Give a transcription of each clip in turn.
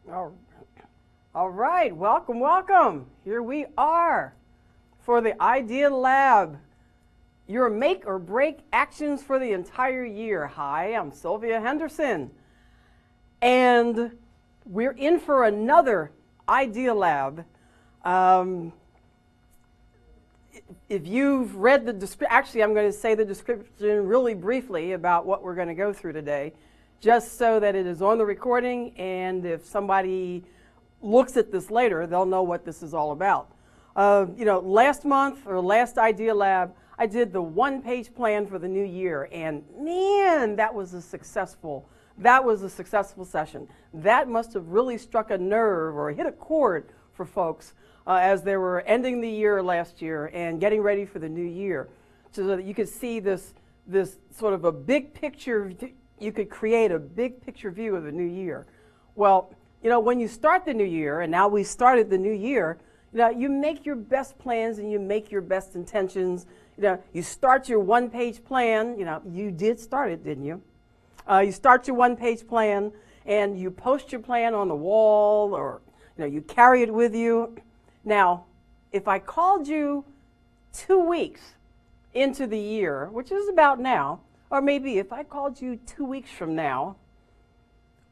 All all right, welcome, welcome. Here we are for the Idea Lab, your make or break actions for the entire year. Hi, I'm Sylvia Henderson, and we're in for another Idea Lab. If you've read the description, actually I'm going to say the description really briefly about what we're going to go through today, just so that it is on the recording, and if somebody looks at this later, they'll know what this is all about. Last month, or last Idea Lab, I did the one-page plan for the new year, and man, that was a successful session. That must have really struck a nerve or hit a chord for folks as they were ending the year last year and getting ready for the new year, so that you could see this sort of a big picture. You could create a big picture view of the new year. Well, when you start the new year, and now we started the new year, you make your best plans and you make your best intentions. You start your one-page plan. You did start it, didn't you? You start your one-page plan and you post your plan on the wall, or you carry it with you. Now, if I called you 2 weeks into the year, which is about now, or maybe if I called you 2 weeks from now,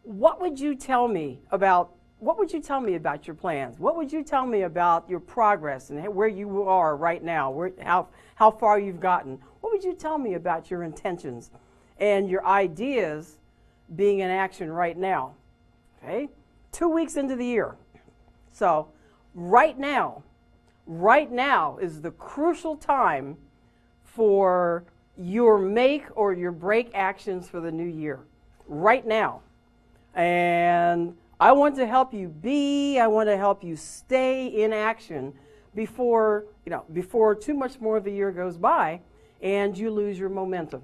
what would you tell me about your plans? What would you tell me about your progress and where you are right now, how far you've gotten? What would you tell me about your intentions and your ideas being in action right now? Okay? 2 weeks into the year. So right now is the crucial time for your make or your break actions for the new year. Right now. And I want to help you stay in action before too much more of the year goes by and you lose your momentum.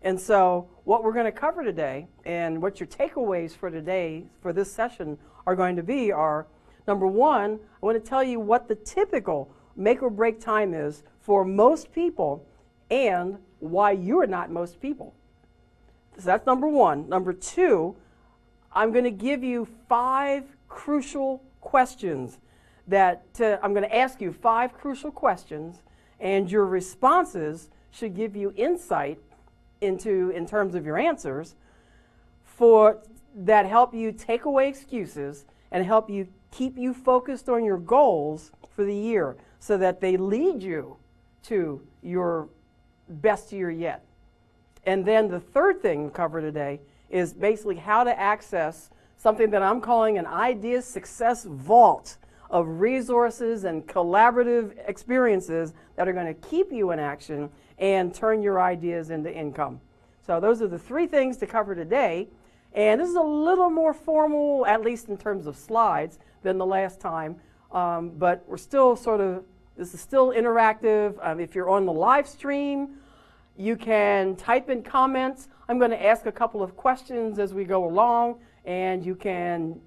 And so what we're going to cover today, and what your takeaways for today, for this session, are going to be are, number one, I want to tell you what the typical make or break time is for most people and why you're not most people. So that's number one. Number two, I'm going to give you 5 crucial questions I'm going to ask you 5 crucial questions, and your responses should give you insight in terms of your answers that help you take away excuses and help you keep you focused on your goals for the year so that they lead you to your best year yet. And then the third thing we'll cover today is basically how to access something that I'm calling an Idea Success Vault of resources and collaborative experiences that are going to keep you in action and turn your ideas into income. So those are the 3 things to cover today. And this is a little more formal, at least in terms of slides, than the last time. But we're still this is still interactive. If you're on the live stream, you can type in comments. I'm going to ask a couple of questions as we go along, and you can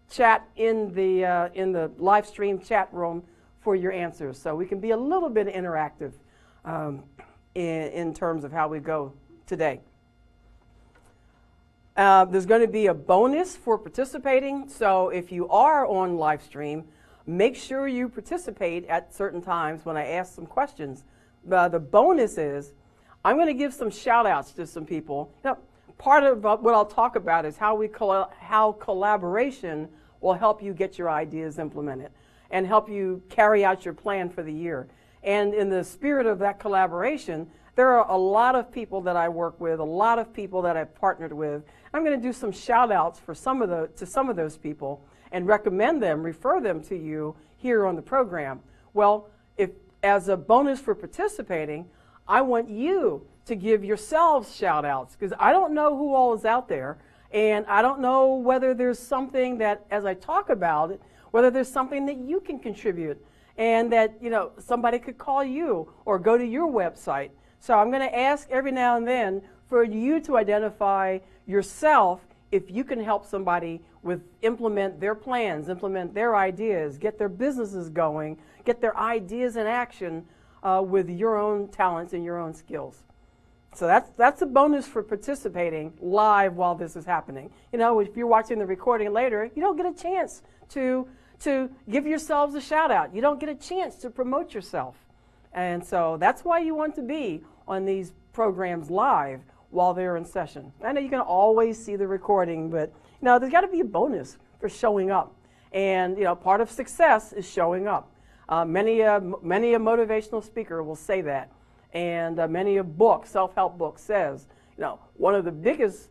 chat in the live stream chat room for your answers. So we can be a little bit interactive in terms of how we go today. There's going to be a bonus for participating. So if you are on live stream, make sure you participate at certain times when I ask some questions. The bonus is I'm going to give some shout outs to some people. Part of what I'll talk about is how collaboration will help you get your ideas implemented and help you carry out your plan for the year. And in the spirit of that collaboration, there are a lot of people that I work with, a lot of people that I've partnered with. I'm going to do some shout outs to some of those people and refer them to you here on the program. Well, if as a bonus for participating, I want you to give yourselves shout outs, because I don't know who all is out there, and I don't know whether there's something that, as I talk about it, whether there's something that you can contribute and that somebody could call you or go to your website. So I'm going to ask every now and then for you to identify yourself if you can help somebody implement their plans, implement their ideas, get their businesses going, get their ideas in action with your own talents and your own skills. So that's a bonus for participating live while this is happening. You know, if you're watching the recording later, you don't get a chance to give yourselves a shout out. You don't get a chance to promote yourself. And so that's why you want to be on these programs live while they're in session. I know you can always see the recording, but you know, there's got to be a bonus for showing up. And you know, part of success is showing up. Many a motivational speaker will say that. And many a book, self-help book, says, you know, one of the biggest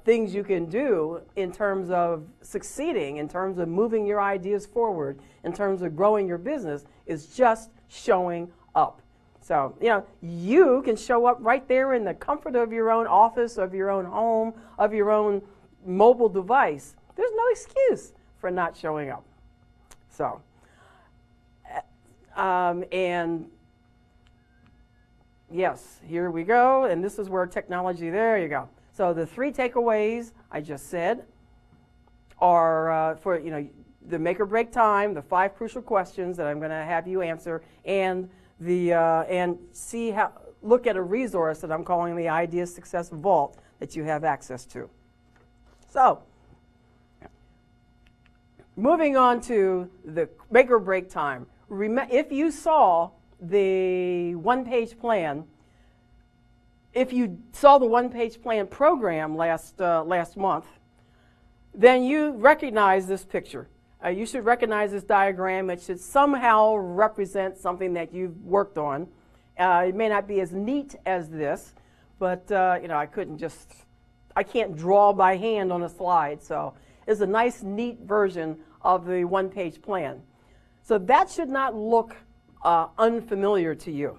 things you can do in terms of succeeding, in terms of moving your ideas forward, in terms of growing your business, is just showing up. So, you know, you can show up right there in the comfort of your own office, of your own home, of your own mobile device. There's no excuse for not showing up. So, and yes, here we go, and this is where technology, there you go. So the 3 takeaways I just said are for, you know, the make or break time, the 5 crucial questions that I'm going to have you answer, and look at a resource that I'm calling the Idea Success Vault that you have access to. So, moving on to the make or break time. If you saw the one-page plan, if you saw the one-page plan program last month, then you recognize this picture. You should recognize this diagram. It should somehow represent something that you've worked on. It may not be as neat as this, but you know, I can't draw by hand on a slide, so it's a nice, neat version of the one-page plan. So that should not look unfamiliar to you.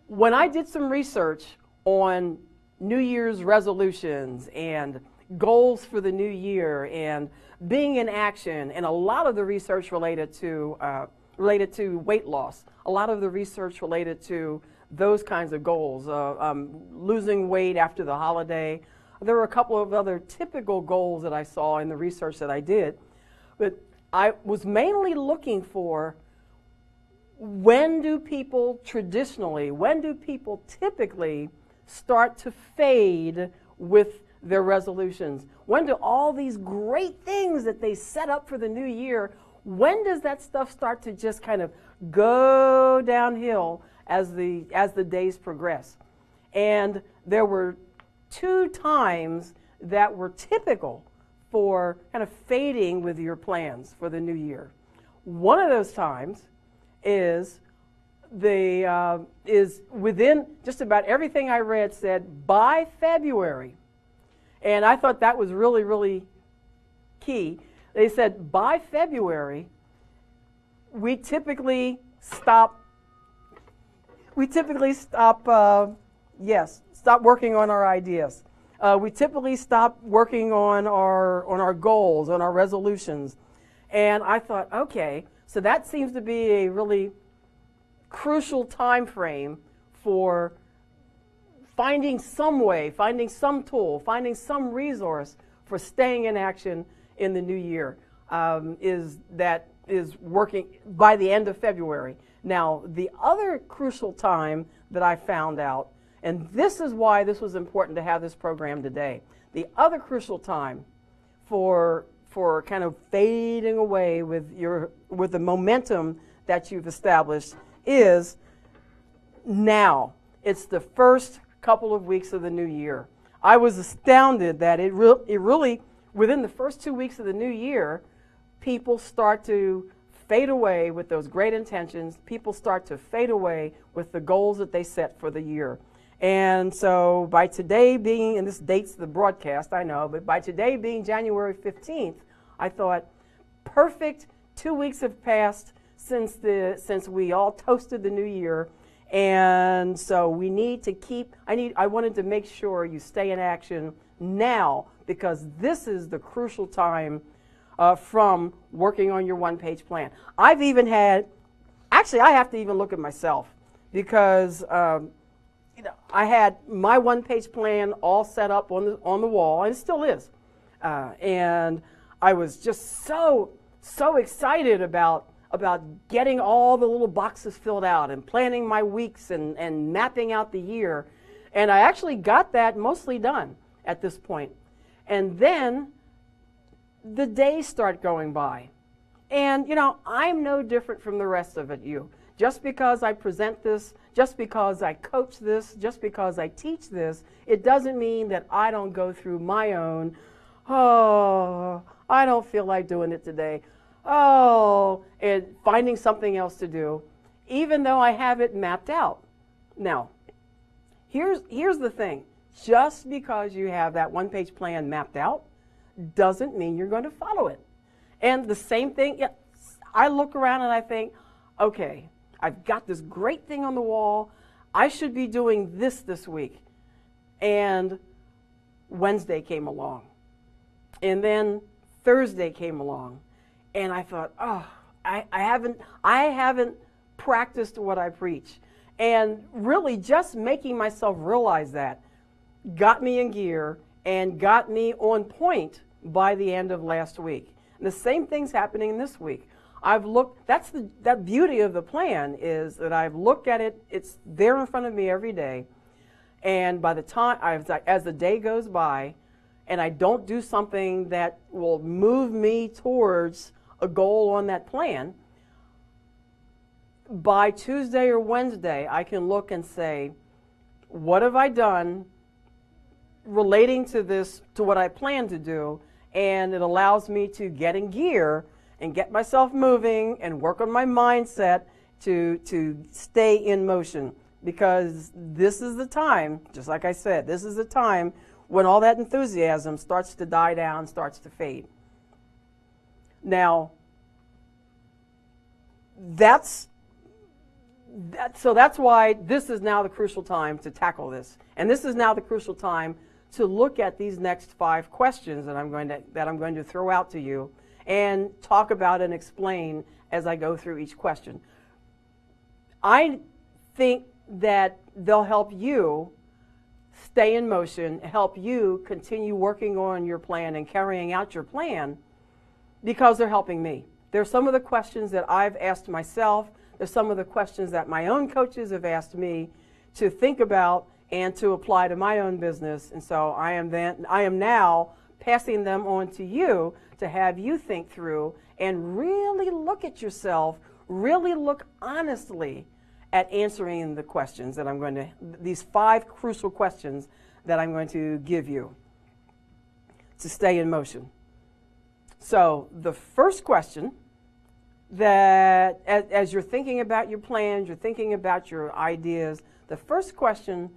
When I did some research on New Year's resolutions and goals for the new year and being in action, and a lot of the research related to weight loss, a lot of the research related to those kinds of goals, losing weight after the holiday. There were a couple of other typical goals that I saw in the research that I did, but I was mainly looking for when do people typically start to fade with their resolutions? When do all these great things that they set up for the new year, when does that stuff start to just kind of go downhill as the days progress? And there were 2 times that were typical for kind of fading with your plans for the new year. One of those times is within just about everything I read said by February. And I thought that was really, really key. They said by February, we typically stop working on our ideas. We typically stop working on our goals, on our resolutions. And I thought, okay, so that seems to be a really crucial time frame for finding some way, finding some tool, finding some resource for staying in action in the new year. Is working by the end of February. Now, the other crucial time that I found out, and this is why this was important to have this program today, the other crucial time for kind of fading away with the momentum that you've established is now. It's the first couple of weeks of the new year. I was astounded that it really, within the first 2 weeks of the new year, people start to fade away with those great intentions. People start to fade away with the goals that they set for the year. And so by today being, and this dates the broadcast, I know, but by today being January 15th, I thought, perfect, 2 weeks have passed since we all toasted the new year. And so we need to I wanted to make sure you stay in action now, because this is the crucial time from working on your one-page plan. I've even had, actually I have to even look at myself, because I had my one-page plan all set up on the wall, and it still is. And I was just so excited about about getting all the little boxes filled out and planning my weeks and mapping out the year. And I actually got that mostly done at this point. And then the days start going by. And, you know, I'm no different from the rest of you. Just because I present this, just because I coach this, just because I teach this, it doesn't mean that I don't go through my own, oh, I don't feel like doing it today. Oh, and finding something else to do, even though I have it mapped out. Now, here's the thing. Just because you have that one-page plan mapped out doesn't mean you're going to follow it. And the same thing, yeah, I look around and I think, okay, I've got this great thing on the wall. I should be doing this week. And Wednesday came along. And then Thursday came along. And I thought, oh, I haven't practiced what I preach. And really just making myself realize that got me in gear and got me on point by the end of last week. And the same thing's happening this week. I've looked, that beauty of the plan is that I've looked at it, it's there in front of me every day. And by the time, as the day goes by, and I don't do something that will move me towards a goal on that plan, by Tuesday or Wednesday, I can look and say, what have I done relating to this, to what I plan to do? And it allows me to get in gear and get myself moving and work on my mindset to stay in motion. Because this is the time, just like I said, this is the time when all that enthusiasm starts to die down, starts to fade. Now, so that's why this is now the crucial time to tackle this. And this is now the crucial time to look at these next 5 questions that I'm going to throw out to you and talk about and explain as I go through each question. I think that they'll help you stay in motion, help you continue working on your plan and carrying out your plan because they're helping me. There's some of the questions that I've asked myself. There's some of the questions that my own coaches have asked me to think about and to apply to my own business. And so I am now passing them on to you to have you think through and really look at yourself, really look honestly at answering the questions that I'm going to, these 5 crucial questions that I'm going to give you to stay in motion. So the first question that, as you're thinking about your plans, you're thinking about your ideas, the first question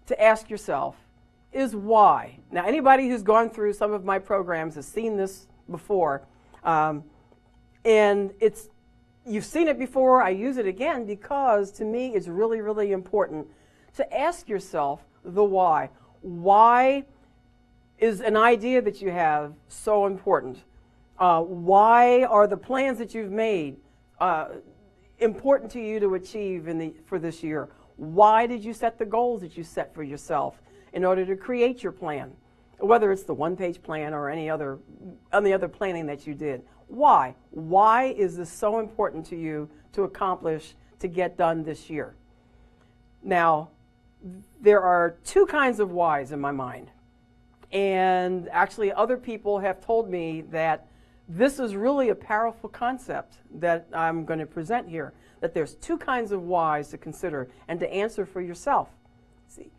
to ask yourself is why. Now, anybody who's gone through some of my programs has seen this before, and you've seen it before. I use it again because to me it's really, really important to ask yourself the why. Why is an idea that you have so important? Why are the plans that you've made important to you to achieve for this year? Why did you set the goals that you set for yourself in order to create your plan? Whether it's the one-page plan or any other planning that you did. Why? Why is this so important to you to accomplish, to get done this year? Now, there are 2 kinds of whys in my mind. And actually other people have told me that this is really a powerful concept that I'm going to present here, that there's 2 kinds of whys to consider and to answer for yourself. See,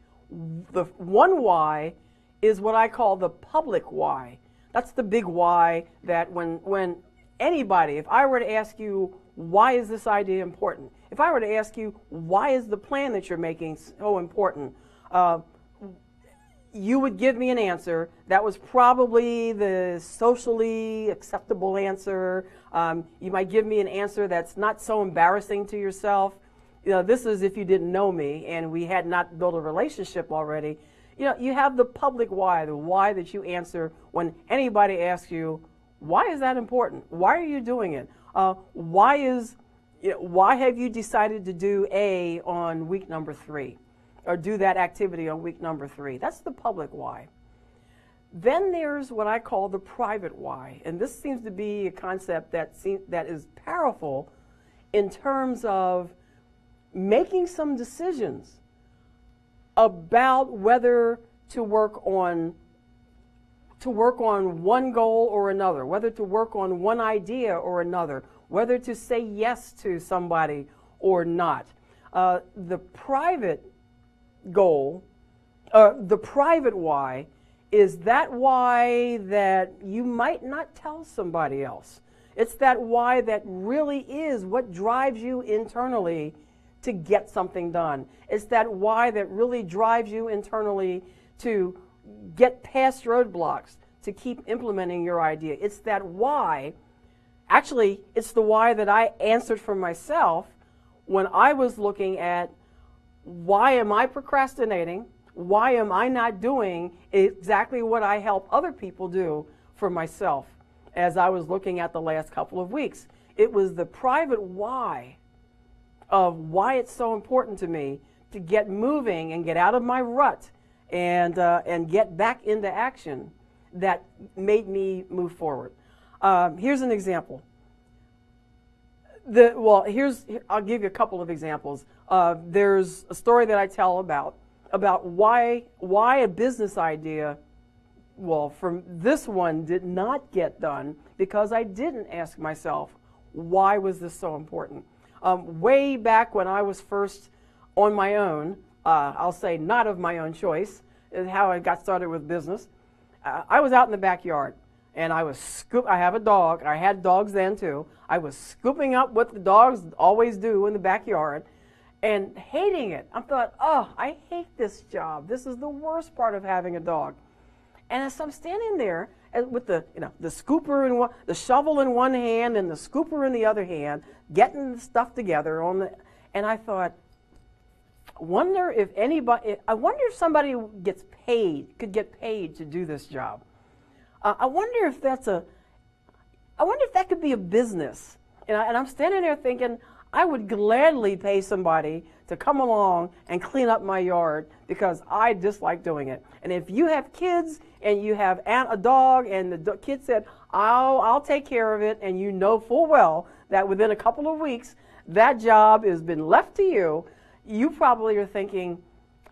the one why is what I call the public why. That's the big why that when anybody, if I were to ask you, why is this idea important? If I were to ask you, why is the plan that you're making so important? You would give me an answer that was probably the socially acceptable answer. You might give me an answer that's not so embarrassing to yourself. You know, this is if you didn't know me and we had not built a relationship already. You know, you have the public why, the why that you answer when anybody asks you, why is that important? Why are you doing it? Why have you decided to do A on week number 3? Or do that activity on week number 3? That's the public why. Then there's what I call the private why, and this seems to be a concept that is powerful in terms of making some decisions about whether to work on one goal or another, whether to work on one idea or another, whether to say yes to somebody or not. The private goal, the private why, is that why that you might not tell somebody else. It's that why that really is what drives you internally to get something done. It's that why that really drives you internally to get past roadblocks, to keep implementing your idea. It's that why, actually, it's the why that I answered for myself when I was looking at why am I procrastinating? Why am I not doing exactly what I help other people do for myself as I was looking at the last couple of weeks? It was the private why of why it's so important to me to get moving and get out of my rut and get back into action that made me move forward. Here's an example. I'll give you a couple of examples. There's a story that I tell about why a business idea, from this one did not get done because I didn't ask myself, why was this so important? Way back when I was first on my own, I'll say not of my own choice, is how I got started with business. I was out in the backyard, and I have a dog. I had dogs then too. I was scooping up what the dogs always do in the backyard, and hating it. I thought, oh, I hate this job. This is the worst part of having a dog. And as I'm standing there with the scooper in the shovel in one hand and the scooper in the other hand, getting the stuff together and I thought, I wonder if somebody could get paid to do this job. I wonder if that could be a business. And I'm standing there thinking, I would gladly pay somebody to come along and clean up my yard because I dislike doing it. And if you have kids and you have a dog and the kid said, I'll take care of it, and you know full well that within a couple of weeks that job has been left to you, you probably are thinking,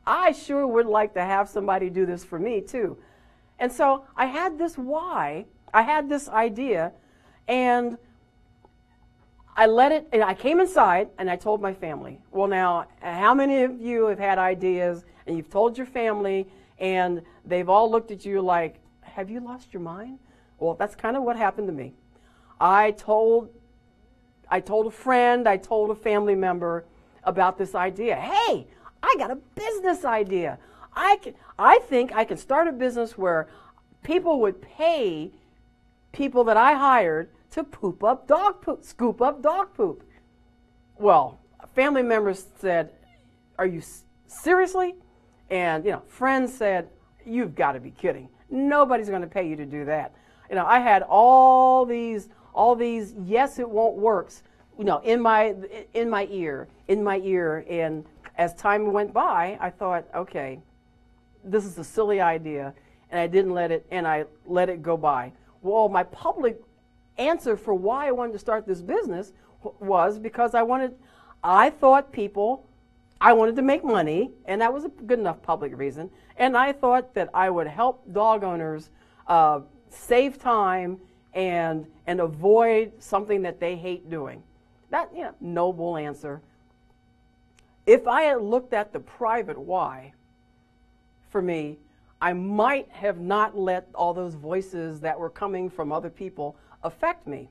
I sure would like to have somebody do this for me too. And so I had this idea, and I came inside and I told my family. Well, now, how many of you have had ideas and you've told your family and they've all looked at you like, have you lost your mind? Well, that's kind of what happened to me. I told a friend, I told a family member about this idea. Hey, I got a business idea. I think I can start a business where people would pay people that I hired to scoop up dog poop. Well, family members said, are you seriously? And friends said, you've got to be kidding. Nobody's going to pay you to do that. I had all these yes, it won't works, in my ear, and as time went by, I thought, okay, this is a silly idea, and I let it go by. Well, my public answer for why I wanted to start this business was because I wanted to make money, and that was a good enough public reason, and I thought that I would help dog owners save time and avoid something that they hate doing. That, noble answer. If I had looked at the private why for me, I might have not let all those voices that were coming from other people affect me.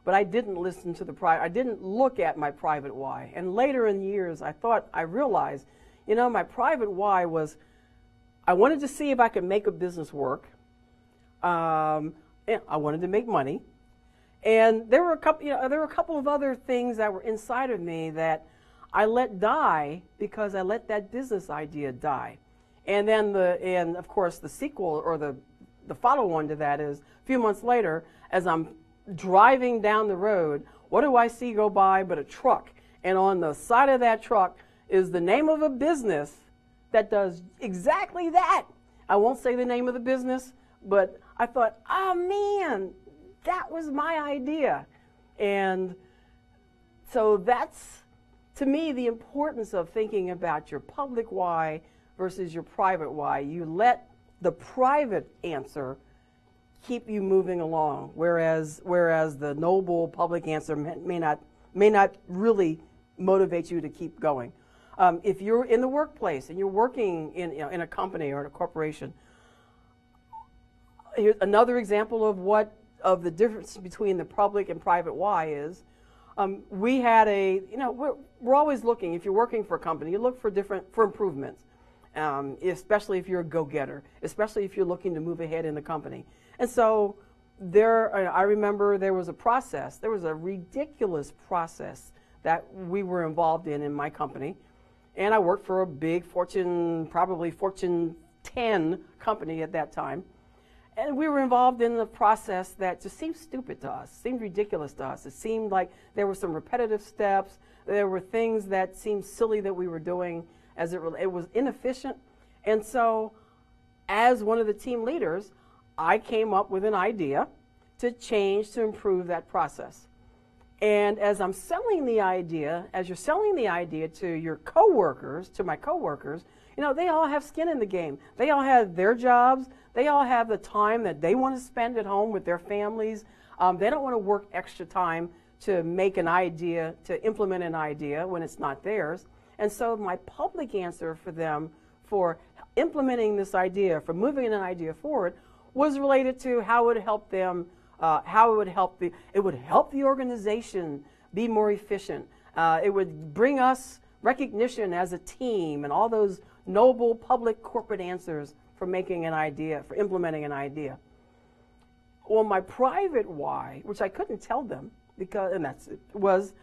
But I didn't listen to I didn't look at my private why. And later in years, I realized, my private why was I wanted to see if I could make a business work. I wanted to make money. And there were a couple of other things that were inside of me that I let die because I let that business idea die. And then of course the sequel or the follow-on to that is a few months later, as I'm driving down the road, what do I see go by but a truck? And on the side of that truck is the name of a business that does exactly that. I won't say the name of the business, but I thought, oh man, that was my idea. And so that's, to me, the importance of thinking about your public why versus your private why. You let the private answer keep you moving along, whereas the noble public answer may not really motivate you to keep going. If you're in the workplace and you're working in a company or in a corporation, here's another example of the difference between the public and private why is. We had we're always looking. If you're working for a company, you look for improvements, especially if you're a go-getter, especially if you're looking to move ahead in the company. And so I remember there was a ridiculous process that we were involved in my company. And I worked for a big probably Fortune 10 company at that time. And we were involved in a process that just seemed stupid to us, seemed ridiculous to us. It seemed like there were some repetitive steps. There were things that seemed silly that we were doing it was inefficient. And so as one of the team leaders, I came up with an idea to improve that process. And as I'm selling the idea, as you're selling the idea to your coworkers, to my coworkers, they all have skin in the game. They all have their jobs. They all have the time that they want to spend at home with their families. They don't want to work extra time to make an idea, to implement an idea when it's not theirs. And so my public answer for them for implementing this idea, for moving an idea forward, was related to how it would help them, how it would help the organization be more efficient. It would bring us recognition as a team and all those noble public corporate answers for making an idea, for implementing an idea. Well, my private why, which I couldn't tell them, was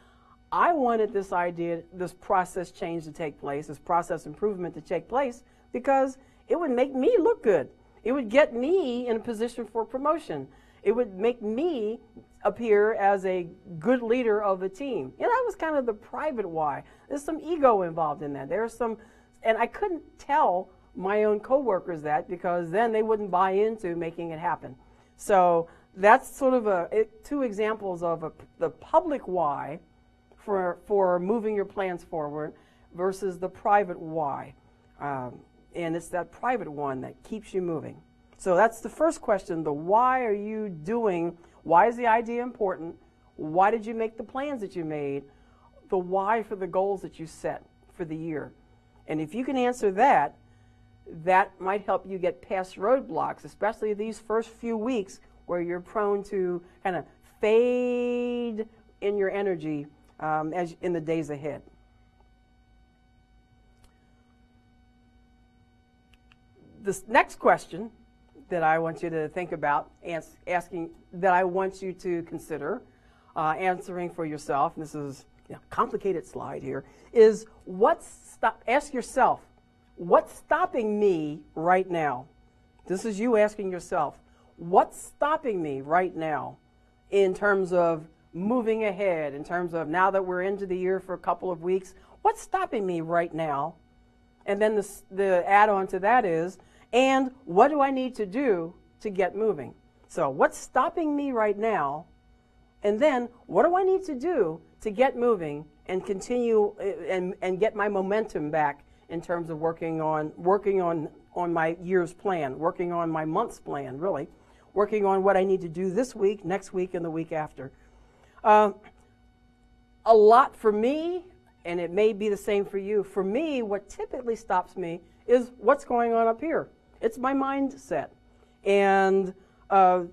I wanted this idea, this process change to take place, this process improvement to take place, because it would make me look good. It would get me in a position for promotion. It would make me appear as a good leader of the team. That was kind of the private why. There's some ego involved in that. And I couldn't tell my own coworkers that, because then they wouldn't buy into making it happen. So that's sort of two examples of the public why for moving your plans forward versus the private why. And it's that private one that keeps you moving. So that's the first question, the why are you doing, why is the idea important, why did you make the plans that you made, the why for the goals that you set for the year. And if you can answer that, that might help you get past roadblocks, especially these first few weeks where you're prone to kind of fade in your energy as in the days ahead. This next question that I want you to think about asking, that I want you to consider answering for yourself, and this is a complicated slide here, is ask yourself, what's stopping me right now? This is you asking yourself, what's stopping me right now in terms of moving ahead, in terms of now that we're into the year for a couple of weeks, what's stopping me right now? And then the add-on to that is, and what do I need to do to get moving? So what's stopping me right now? And then what do I need to do to get moving and continue and get my momentum back in terms of working on my year's plan, working on my month's plan, really, working on what I need to do this week, next week, and the week after. A lot for me, and it may be the same for you. For me, what typically stops me is what's going on up here. It's my mindset. And, I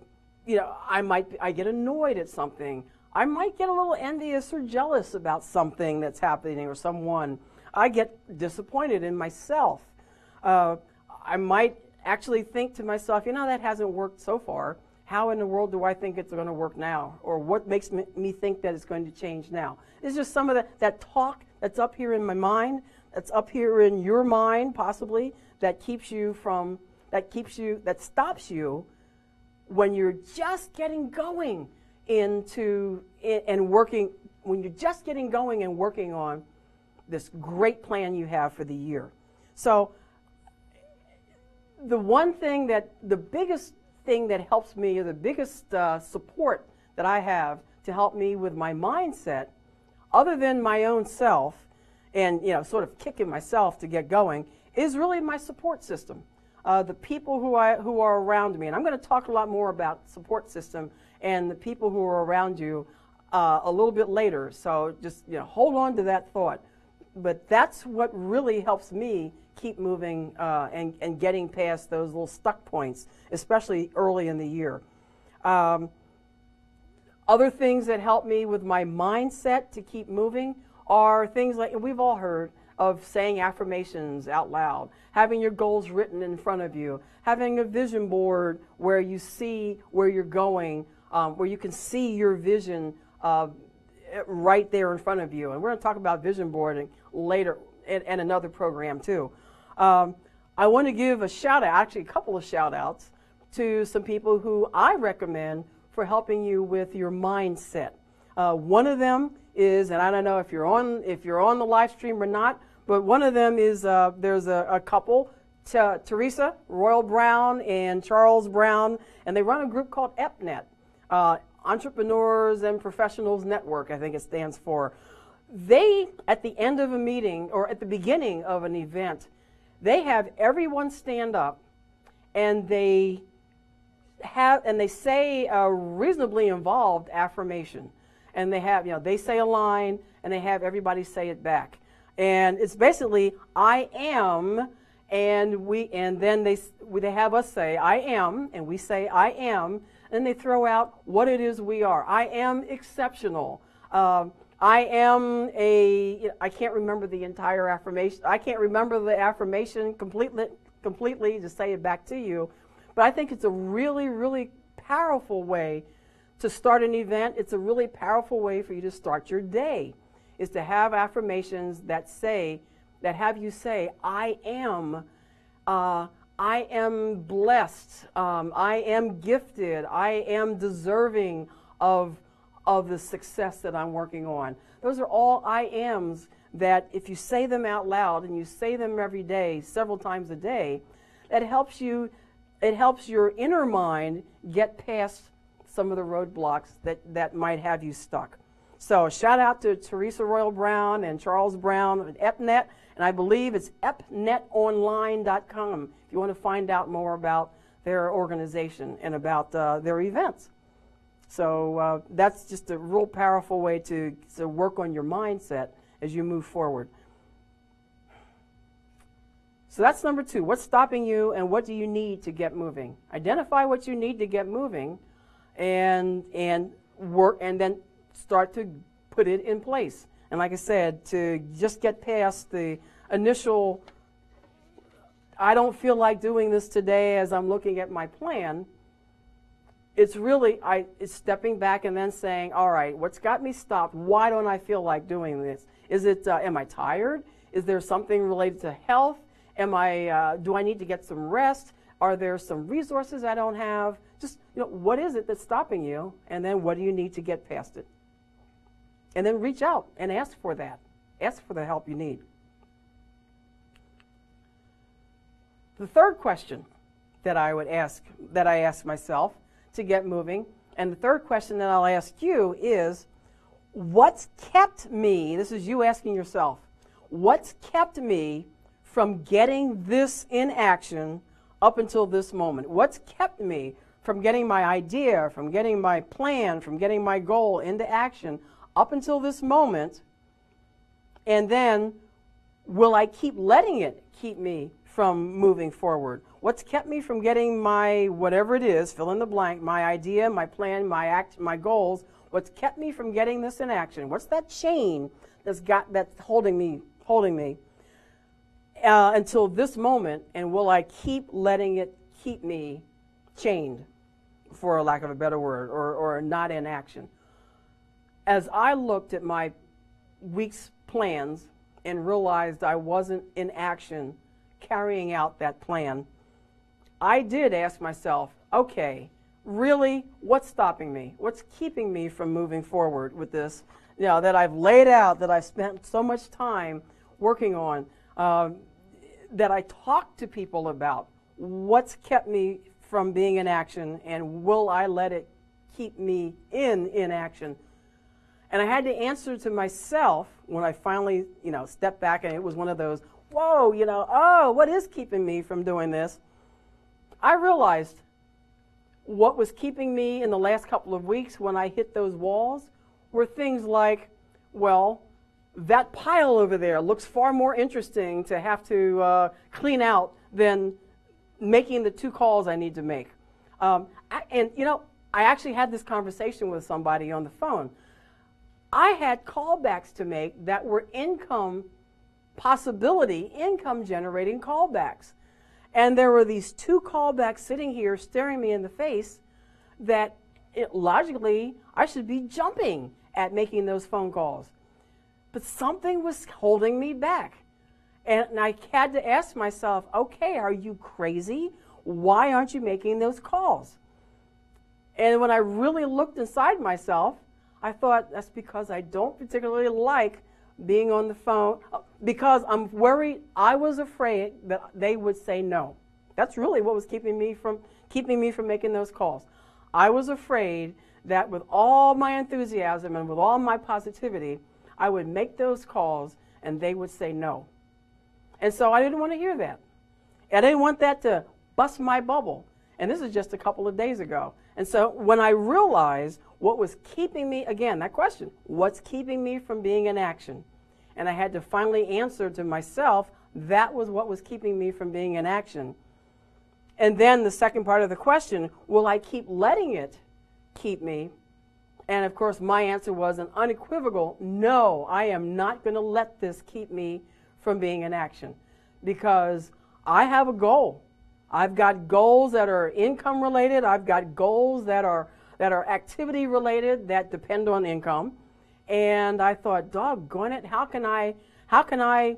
get annoyed at something. I might get a little envious or jealous about something that's happening or someone. I get disappointed in myself. I might actually think to myself, that hasn't worked so far. How in the world do I think it's going to work now? Or what makes me think that it's going to change now? It's just some of that talk that's up here in my mind, that's up here in your mind possibly, that stops you when you're just getting going when you're just getting going and working on this great plan you have for the year. So the biggest thing that helps me, or the biggest support that I have to help me with my mindset, other than my own self, and sort of kicking myself to get going, is really my support system. The people who are around me, and I'm going to talk a lot more about support system and the people who are around you a little bit later. So just hold on to that thought. But that's what really helps me keep moving and getting past those little stuck points, especially early in the year. Other things that help me with my mindset to keep moving are things like, and we've all heard of saying affirmations out loud, having your goals written in front of you, having a vision board where you see where you're going, where you can see your vision right there in front of you. And we're going to talk about vision boarding later in another program too. I want to give a shout out, actually a couple of shout outs, to some people who I recommend for helping you with your mindset. One of them is, and I don't know if you're on the live stream or not, but one of them is there's a couple, Teresa Royal Brown and Charles Brown, and they run a group called EPNET, Entrepreneurs and Professionals Network, I think it stands for. They, at the end of a meeting or at the beginning of an event, they have everyone stand up and they say a reasonably involved affirmation. And they have, they say a line and they have everybody say it back. And it's basically, I am, and then they have us say, I am, and we say, I am, and they throw out what it is we are. I am exceptional. I am I can't remember the entire affirmation. I can't remember the affirmation completely to say it back to you. But I think it's a really, really powerful way to start an event. It's a really powerful way for you to start your day, is to have affirmations that have you say, I am blessed, I am gifted, I am deserving of the success that I'm working on. Those are all I ams that if you say them out loud and you say them every day, several times a day, it helps your inner mind get past some of the roadblocks that might have you stuck. So shout out to Teresa Royal Brown and Charles Brown at EPNET, and I believe it's epnetonline.com if you want to find out more about their organization and about their events. So that's just a real powerful way to work on your mindset as you move forward. So that's number 2. What's stopping you and what do you need to get moving? Identify what you need to get moving and work, and then start to put it in place. And like I said, to just get past the initial, I don't feel like doing this today as I'm looking at my plan. It's really, it's stepping back and then saying, all right, what's got me stopped? Why don't I feel like doing this? Is it, am I tired? Is there something related to health? Do I need to get some rest? Are there some resources I don't have? Just, what is it that's stopping you? And then what do you need to get past it? And then reach out and ask for that. Ask for the help you need. The third question that I ask myself to get moving, and the third question that I'll ask you is, what's kept me, this is you asking yourself, what's kept me from getting this in action up until this moment? What's kept me from getting my idea, from getting my plan, from getting my goal into action up until this moment? And then will I keep letting it keep me from moving forward? What's kept me from getting my, whatever it is, fill in the blank, my idea, my plan, my goals? What's kept me from getting this in action? What's that chain that's holding me until this moment? And will I keep letting it keep me chained, for lack of a better word, or not in action? As I looked at my week's plans and realized I wasn't in action carrying out that plan, I did ask myself, okay, really, what's stopping me? What's keeping me from moving forward with this, that I've laid out, that I've spent so much time working on, that I talked to people about? What's kept me from being in action, and will I let it keep me in inaction? And I had to answer to myself when I finally, stepped back, and it was one of those, whoa, oh, what is keeping me from doing this? I realized what was keeping me in the last couple of weeks when I hit those walls were things like, well, that pile over there looks far more interesting to have to clean out than making the 2 calls I need to make. I actually had this conversation with somebody on the phone. I had callbacks to make that were income generating callbacks. And there were these 2 callbacks sitting here staring me in the face that logically I should be jumping at making those phone calls. But something was holding me back. And I had to ask myself, okay, are you crazy? Why aren't you making those calls? And when I really looked inside myself, I thought that's because I don't particularly like being on the phone, because I'm worried, I was afraid that they would say no. That's really what was keeping me from making those calls. I was afraid that with all my enthusiasm and with all my positivity, I would make those calls and they would say no. And so I didn't want to hear that. I didn't want that to bust my bubble. And this is just a couple of days ago. And so when I realized what was keeping me, again, that question, what's keeping me from being in action? And I had to finally answer to myself, that was what was keeping me from being in action. And then the second part of the question, will I keep letting it keep me? And of course, my answer was an unequivocal, no, I am not going to let this keep me from being in action, because I have a goal. I've got goals that are income related. I've got goals that are activity related that depend on income. And I thought, doggone it, how can I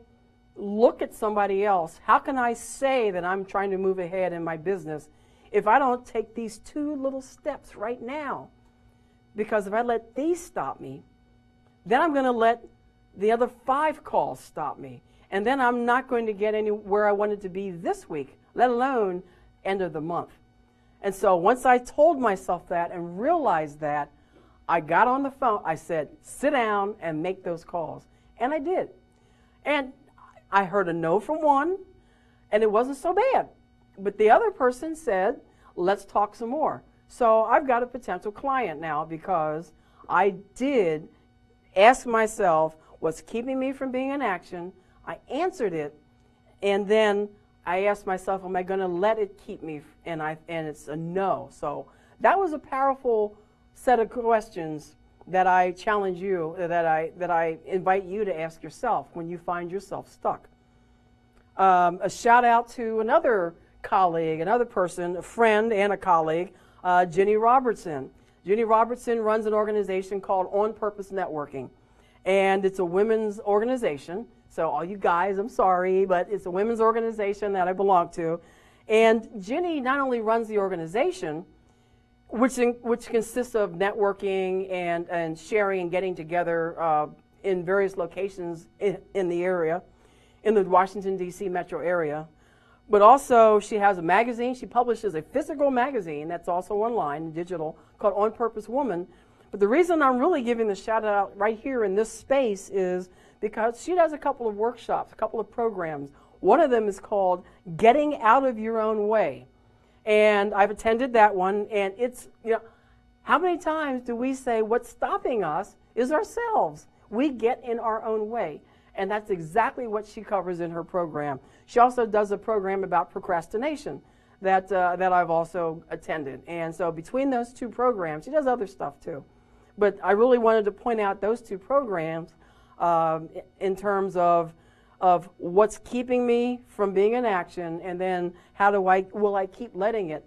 look at somebody else? How can I say that I'm trying to move ahead in my business if I don't take these 2 little steps right now? Because if I let these stop me, then I'm going to let the other 5 calls stop me. And then I'm not going to get anywhere I wanted to be this week, let alone end of the month. And so once I told myself that and realized that, I got on the phone. I said, sit down and make those calls. And I did. And I heard a no from one, and it wasn't so bad. But the other person said, let's talk some more. So I've got a potential client now because I did ask myself what's keeping me from being in action. I answered it, and then I asked myself, am I going to let it keep me? And it's a no. So that was a powerful set of questions that I challenge you, that I invite you to ask yourself when you find yourself stuck. A shout out to another colleague, another person, a friend and a colleague, Jenny Robertson. Jenny Robertson runs an organization called On Purpose Networking, and it's a women's organization. So all you guys, I'm sorry, but it's a women's organization that I belong to. And Jenny not only runs the organization, which consists of networking and sharing and getting together in various locations in the area, in the Washington, D.C. metro area. But also she has a magazine. She publishes a physical magazine that's also online, digital, called On Purpose Woman. But the reason I'm really giving the shout out right here in this space is because she does a couple of workshops, a couple of programs. One of them is called Getting Out of Your Own Way. And I've attended that one, and it's, how many times do we say what's stopping us is ourselves? We get in our own way. And that's exactly what she covers in her program. She also does a program about procrastination that I've also attended. And so between those 2 programs, she does other stuff too. But I really wanted to point out those 2 programs in terms of what's keeping me from being in action, and then will I keep letting it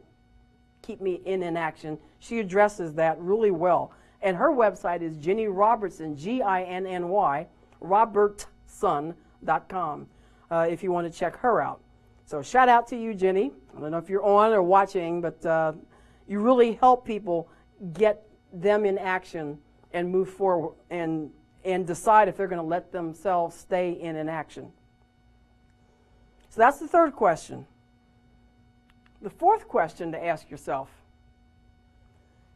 keep me in inaction? She addresses that really well. And her website is Jenny Robertson, Ginny, robertson.com, if you want to check her out. So shout out to you, Jenny. I don't know if you're on or watching, but you really help people get them in action and move forward and decide if they're going to let themselves stay in inaction. So that's the third question. The fourth question to ask yourself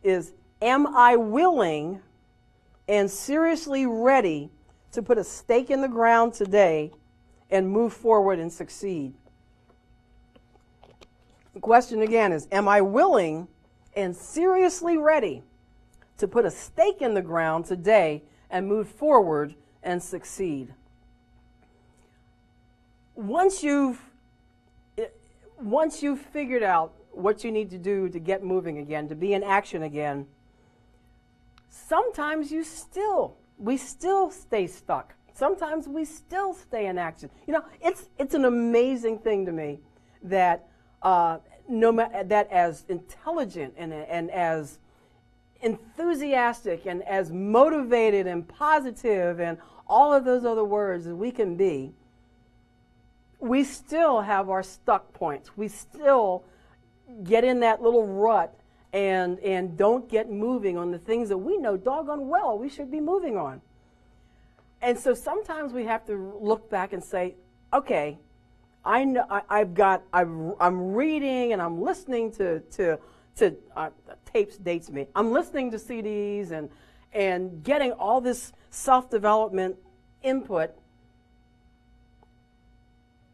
is, am I willing and seriously ready to put a stake in the ground today and move forward and succeed? The question again is, am I willing and seriously ready to put a stake in the ground today and move forward and succeed? Once you've figured out what you need to do to get moving again, to be in action again, sometimes we still stay stuck. Sometimes we still stay in action. You know, it's an amazing thing to me that that as intelligent and as enthusiastic and as motivated and positive and all of those other words as we can be, we still have our stuck points. We still get in that little rut and don't get moving on the things that we know doggone well we should be moving on. And so sometimes we have to look back and say, okay, I know I'm reading and I'm listening to tapes dates me. I'm listening to CDs and getting all this self-development input.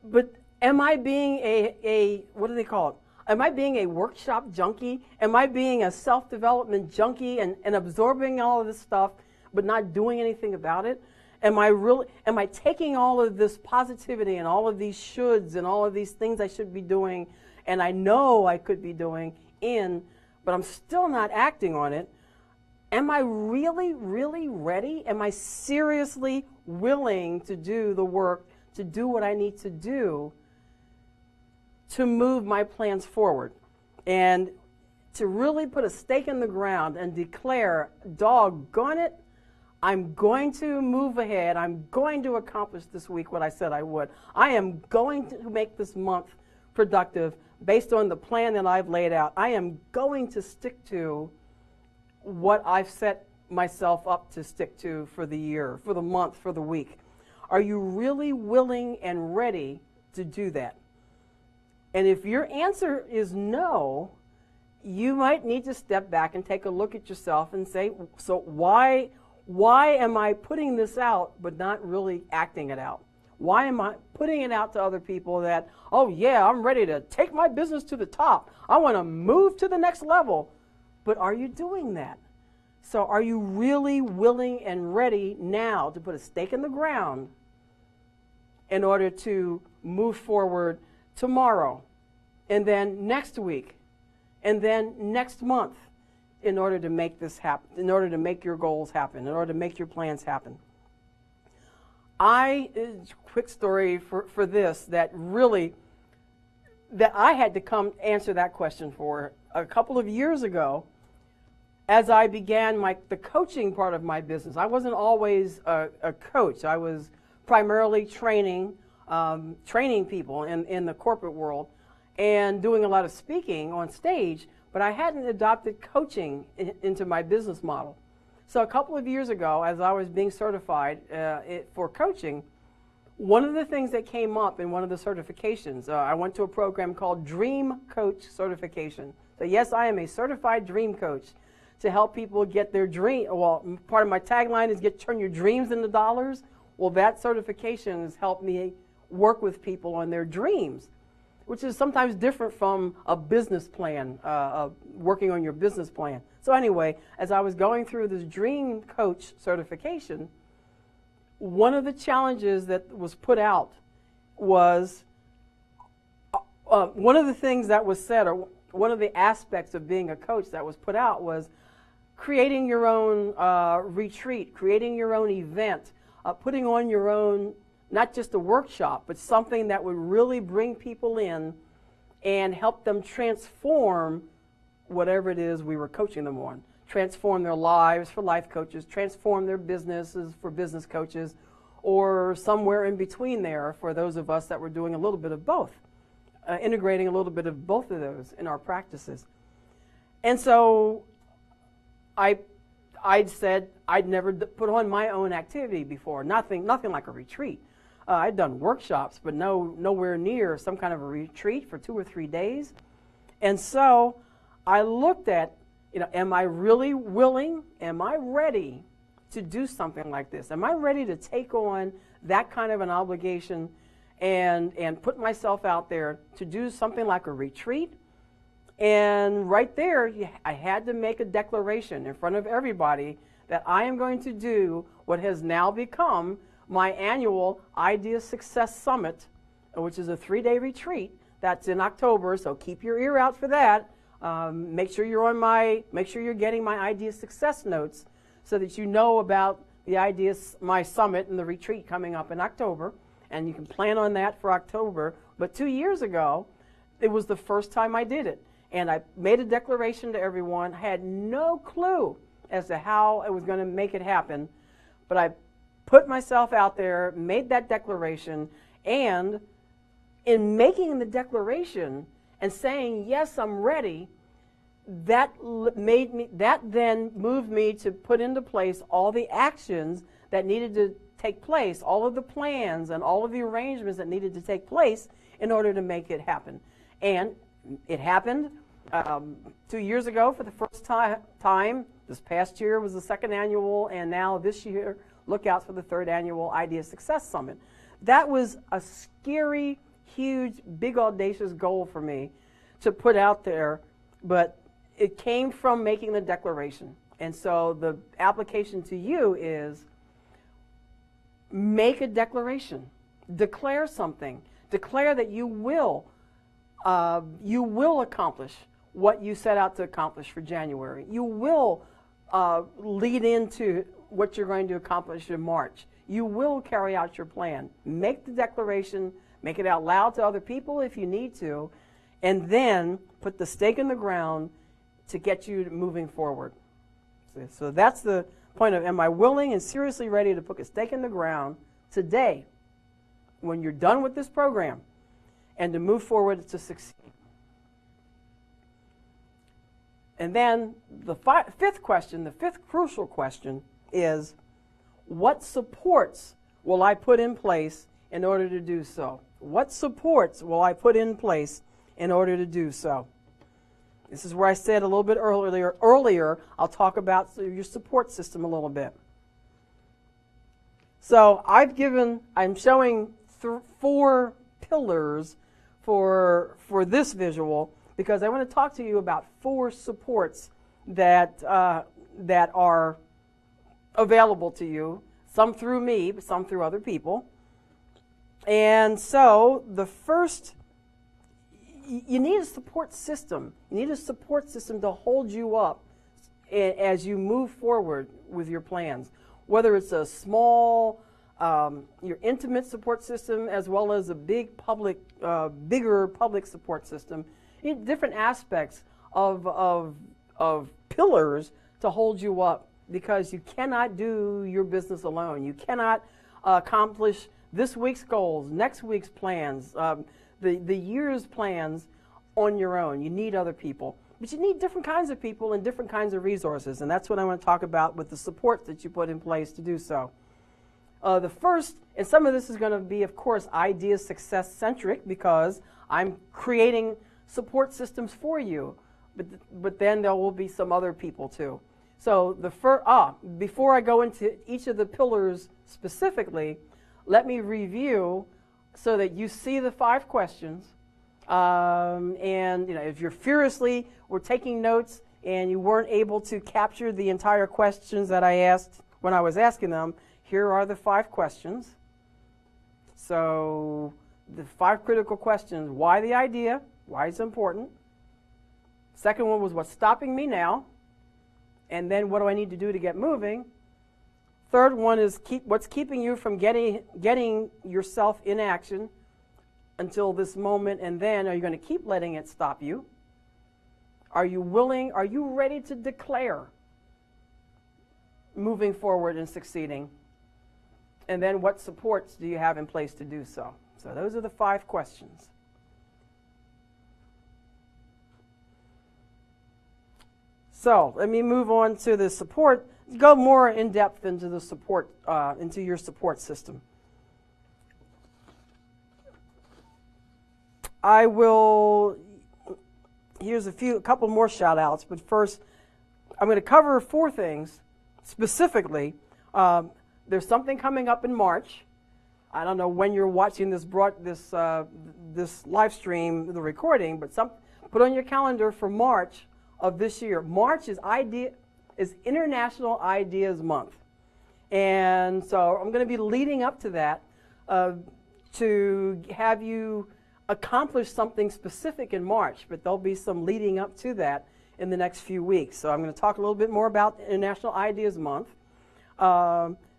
But am I being a what do they call it? Am I being a workshop junkie? Am I being a self-development junkie and absorbing all of this stuff but not doing anything about it? Am I taking all of this positivity and all of these shoulds and all of these things I should be doing and I know I could be doing but I'm still not acting on it? Am I really, really ready? Am I seriously willing to do the work, to do what I need to do to move my plans forward and to really put a stake in the ground and declare, doggone it, I'm going to move ahead. I'm going to accomplish this week what I said I would. I am going to make this month productive based on the plan that I've laid out. I am going to stick to what I've set myself up to stick to for the year, for the month, for the week. Are you really willing and ready to do that? And if your answer is no, you might need to step back and take a look at yourself and say, so why am I putting this out but not really acting it out? Why am I putting it out to other people that, oh yeah, I'm ready to take my business to the top. I want to move to the next level. But are you doing that? So are you really willing and ready now to put a stake in the ground in order to move forward tomorrow, and then next week, and then next month, in order to make this happen, in order to make your goals happen, in order to make your plans happen? Quick story for this, that I had to come answer that question for a couple of years ago as I began the coaching part of my business. I wasn't always a coach. I was primarily training people in the corporate world and doing a lot of speaking on stage, but I hadn't adopted coaching into my business model. So a couple of years ago, as I was being certified for coaching, one of the things that came up in one of the certifications, I went to a program called Dream Coach Certification. So yes, I am a certified dream coach to help people get their dream. Well, part of my tagline is turn your dreams into dollars. Well, that certification has helped me work with people on their dreams, which is sometimes different from a business plan, working on your business plan. So anyway, as I was going through this Dream Coach certification, one of the challenges that was put out was, one of the things that was said, or one of the aspects of being a coach that was put out was creating your own retreat, creating your own event, putting on your own, not just a workshop, but something that would really bring people in and help them transform whatever it is we were coaching them on. Transform their lives for life coaches, transform their businesses for business coaches, or somewhere in between there for those of us that were doing a little bit of both, integrating a little bit of both of those in our practices. And so I'd said I'd never put on my own activity before, nothing like a retreat. I'd done workshops, but nowhere near some kind of a retreat for 2 or 3 days. And so I looked at, am I really willing? Am I ready to do something like this? Am I ready to take on that kind of an obligation and put myself out there to do something like a retreat? And right there, I had to make a declaration in front of everybody that I am going to do what has now become my annual Idea Success Summit, which is a 3-day retreat. That's in October, so keep your ear out for that. Make sure you're getting my Idea Success notes so that you know about my summit and the retreat coming up in October, and you can plan on that for October. But 2 years ago, it was the first time I did it, and I made a declaration to everyone. I had no clue as to how I was going to make it happen, but I put myself out there, made that declaration, and in making the declaration and saying, yes, I'm ready, that then moved me to put into place all the actions that needed to take place, all of the plans and all of the arrangements that needed to take place in order to make it happen. And it happened 2 years ago for the first time. This past year was the second annual, and now this year, look out for the third annual Idea Success Summit. That was a scary, huge, big, audacious goal for me to put out there, but it came from making the declaration. And so the application to you is make a declaration. Declare something. Declare that you will accomplish what you set out to accomplish for January. You will lead into what you're going to accomplish in March. You will carry out your plan. Make the declaration, make it out loud to other people if you need to, and then put the stake in the ground to get you moving forward. So that's the point of, am I willing and seriously ready to put a stake in the ground today when you're done with this program and to move forward to succeed? And then the fifth question, the fifth crucial question is, what supports will I put in place in order to do so? What supports will I put in place in order to do so? This is where I said a little bit earlier, I'll talk about your support system a little bit. So I'm showing 4 pillars for this visual, because I want to talk to you about 4 supports that are available to you, some through me, but some through other people. And so the first, you need a support system. You need a support system to hold you up as you move forward with your plans, whether it's a small, your intimate support system, as well as a bigger public support system. You need different aspects of pillars to hold you up, because you cannot do your business alone. You cannot accomplish this week's goals, next week's plans, the year's plans on your own. You need other people. But you need different kinds of people and different kinds of resources, and that's what I want to talk about with the support that you put in place to do so. The first, and some of this is going to be, of course, Idea Success centric, because I'm creating support systems for you, but then there will be some other people too. So before I go into each of the pillars specifically, let me review so that you see the 5 questions. And if you're furiously were taking notes and you weren't able to capture the entire questions that I asked when I was asking them, here are the 5 questions. So the 5 critical questions: why the idea? Why it's important. Second one was, what's stopping me now? And then what do I need to do to get moving? Third one is what's keeping you from getting yourself in action until this moment, and then are you going to keep letting it stop you? Are you willing, are you ready to declare moving forward and succeeding? And then what supports do you have in place to do so? So those are the 5 questions. So let me move on to the support, go more in depth into the support, into your support system. I will, here's a couple more shout outs, but first I'm going to cover 4 things specifically. There's something coming up in March. I don't know when you're watching this this live stream, the recording, but put on your calendar for March of this year. March is International Ideas Month, and so I'm going to be leading up to that to have you accomplish something specific in March. But there'll be some leading up to that in the next few weeks. So I'm going to talk a little bit more about International Ideas Month.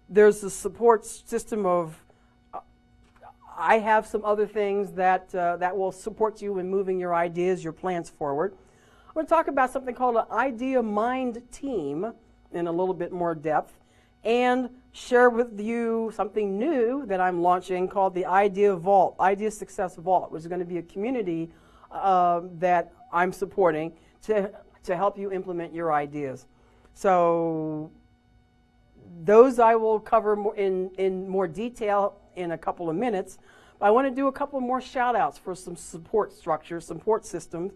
There's the support system of. I have some other things that will support you in moving your ideas, your plans forward. I'm going to talk about something called an Idea Mind Team in a little bit more depth, and share with you something new that I'm launching called the Idea Vault, Idea Success Vault, which is going to be a community that I'm supporting to help you implement your ideas. So those I will cover in more detail in a couple of minutes. But I want to do a couple more shout outs for some support structures, support systems.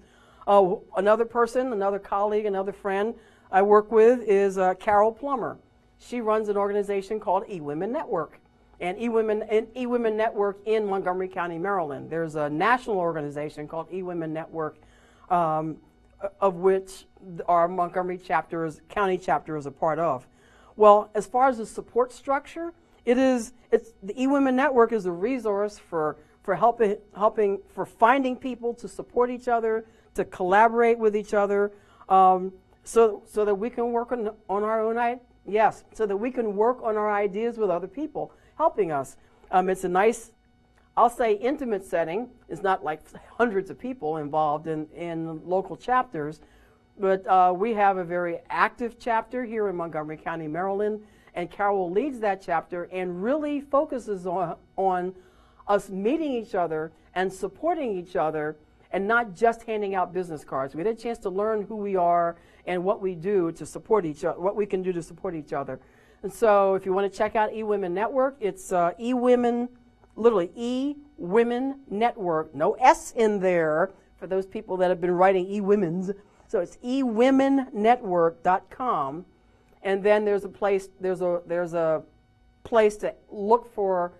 Another person, another colleague, another friend I work with is Carol Plummer. She runs an organization called eWomen Network. And eWomen Network in Montgomery County, Maryland. There's a national organization called eWomen Network, of which our Montgomery county chapter is a part of. Well, as far as the support structure, the eWomen Network is a resource for finding people to support each other, to collaborate with each other, so that we can work on our own so that we can work on our ideas with other people helping us. It's a nice, I'll say, intimate setting. It's not like hundreds of people involved in local chapters, but we have a very active chapter here in Montgomery County, Maryland, and Carol leads that chapter and really focuses on us meeting each other and supporting each other, and not just handing out business cards. We had a chance to learn who we are and what we do to support each other, what we can do to support each other. And so if you want to check out eWomen Network, it's eWomen, literally eWomen Network, no S in there for those people that have been writing eWomen's. So it's eWomenNetwork.com, and then there's a place to look for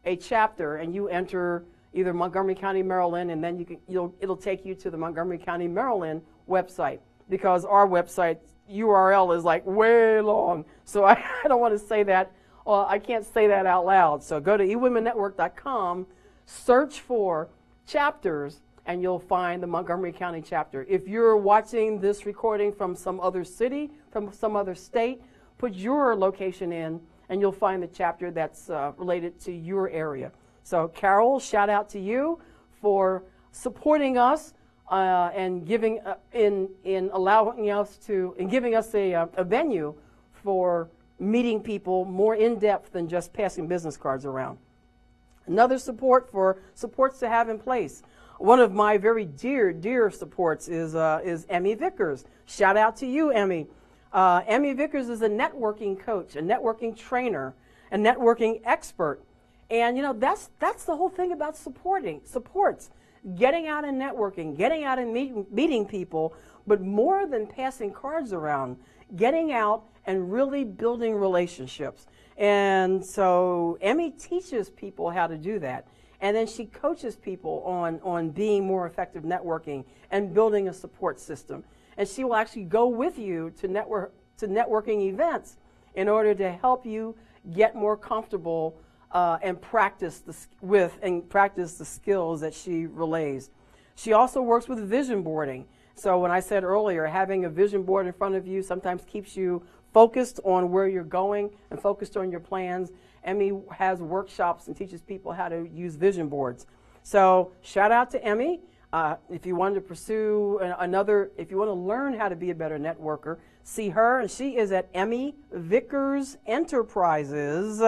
a chapter, and you enter either Montgomery County, Maryland, and then it'll take you to the Montgomery County, Maryland website, because our website URL is like way long. So I don't want to say that. Well, I can't say that out loud. So go to eWomenNetwork.com, search for chapters, and you'll find the Montgomery County chapter. If you're watching this recording from some other city, from some other state, put your location in, and you'll find the chapter that's related to your area. So Carol, shout out to you for supporting us and giving allowing us to and giving us a venue for meeting people more in depth than just passing business cards around. Another supports to have in place. One of my very dear supports is Emmy Vickers. Shout out to you, Emmy. Emmy Vickers is a networking coach, a networking trainer, a networking expert. And that's the whole thing about supports, getting out and networking, getting out and meeting people, but more than passing cards around, getting out and really building relationships. And so Emmy teaches people how to do that. And then she coaches people on being more effective networking and building a support system. And she will actually go with you to networking events in order to help you get more comfortable and practice the skills that she relays. She also works with vision boarding. So when I said earlier, having a vision board in front of you sometimes keeps you focused on where you're going and focused on your plans. Emmy has workshops and teaches people how to use vision boards. So shout out to Emmy. If you want to pursue if you want to learn how to be a better networker, see her. And she is at Emmy Vickers Enterprises.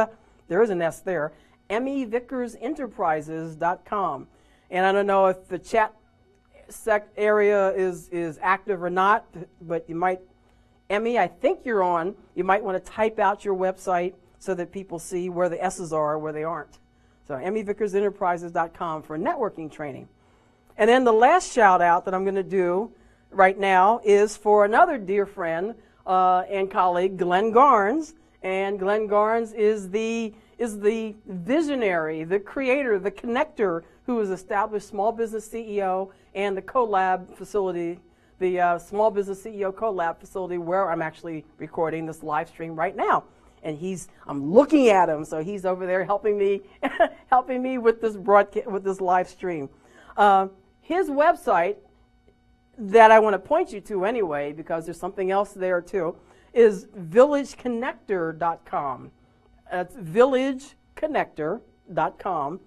There is an S there. EmmyVickersEnterprises.com. And I don't know if the chat area is active or not, but you might, Emmy, I think you're on. You might want to type out your website so that people see where the S's are, where they aren't. So EmmyVickersEnterprises.com for networking training. And then the last shout out that I'm going to do right now is for another dear friend and colleague, Glenn Garnes. And Glenn Garnes is the visionary, the creator, the connector who has established Small Business CEO and the CoLab facility, the Small Business CEO CoLab facility where I'm actually recording this live stream right now. And I'm looking at him, so he's over there helping me, helping me with this broadcast, with this live stream. His website that I want to point you to anyway, because there's something else there too, is villageconnector.com. That's villageconnector.com.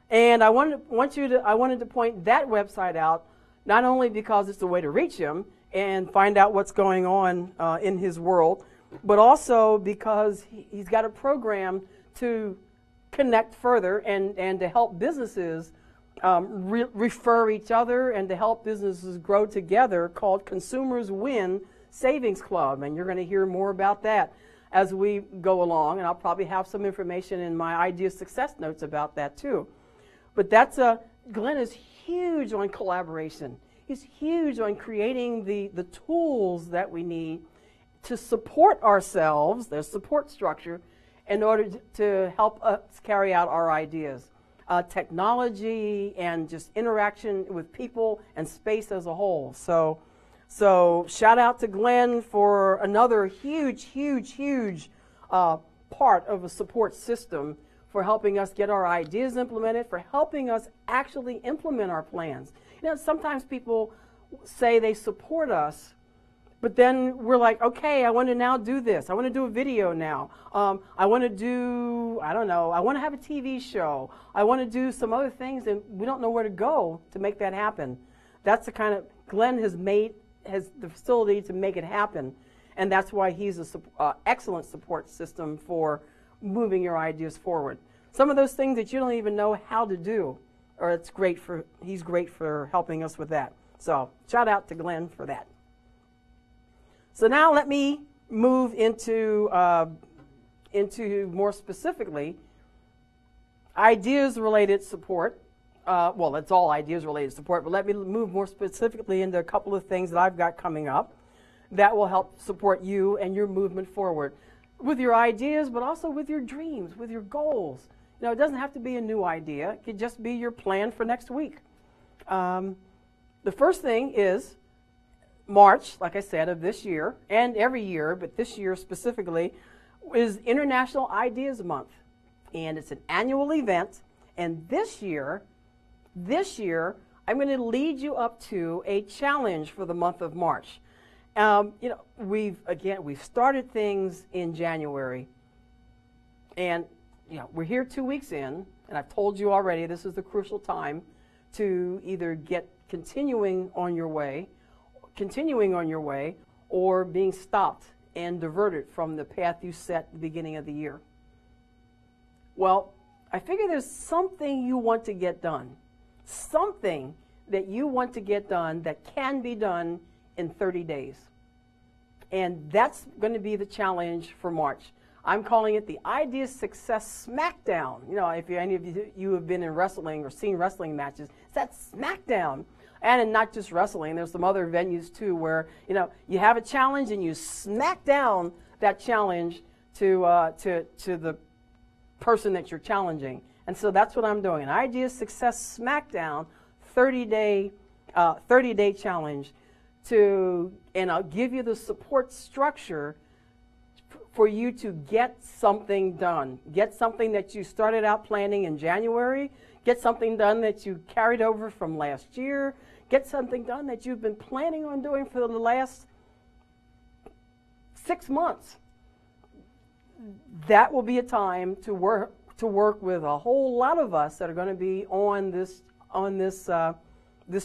And I wanted to point that website out, not only because it's a way to reach him and find out what's going on in his world, but also because he's got a program to connect further and to help businesses refer each other and to help businesses grow together, called Consumers Win Savings Club. And you're going to hear more about that as we go along, and I'll probably have some information in my Idea Success notes about that too. But Glenn is huge on collaboration. He's huge on creating the tools that we need to support ourselves, their support structure, in order to help us carry out our ideas. Technology and just interaction with people and space as a whole. So shout out to Glenn for another huge part of a support system for helping us get our ideas implemented, for helping us actually implement our plans. You know, sometimes people say they support us, but then we're like, okay, I want to now do this. I want to do a video now. I want to do, I don't know, I want to have a TV show. I want to do some other things, and we don't know where to go to make that happen. That's the kind of, Glenn has the facility to make it happen, and that's why he's an excellent support system for moving your ideas forward. Some of those things that you don't even know how to do, or he's great for helping us with that. So shout out to Glenn for that. So now let me move into more specifically ideas-related support. Well, it's all ideas-related support, but let me move more specifically into a couple of things that I've got coming up that will help support you and your movement forward with your ideas, but also with your dreams, with your goals. You know, it doesn't have to be a new idea. It could just be your plan for next week. The first thing is March, like I said, of this year, and every year, but this year specifically, is International Ideas Month. And it's an annual event. And this year, I'm going to lead you up to a challenge for the month of March. You know, we've started things in January. And, you know, we're here 2 weeks in, and I've told you already this is the crucial time to either get continuing on your way, or being stopped and diverted from the path you set at the beginning of the year. Well, I figure there's something you want to get done, something that you want to get done that can be done in 30 days. And that's going to be the challenge for March. I'm calling it the Idea Success Smackdown. You know, if any of you have been in wrestling or seen wrestling matches, it's that Smackdown. And not just wrestling, there's some other venues too where, you know, you have a challenge and you smack down that challenge to the person that you're challenging. And so that's what I'm doing. An Idea Success Smackdown 30-day challenge and I'll give you the support structure for you to get something done. Get something that you started out planning in January. Get something done that you carried over from last year. Get something done that you've been planning on doing for the last 6 months. That will be a time to work with a whole lot of us that are going to be on this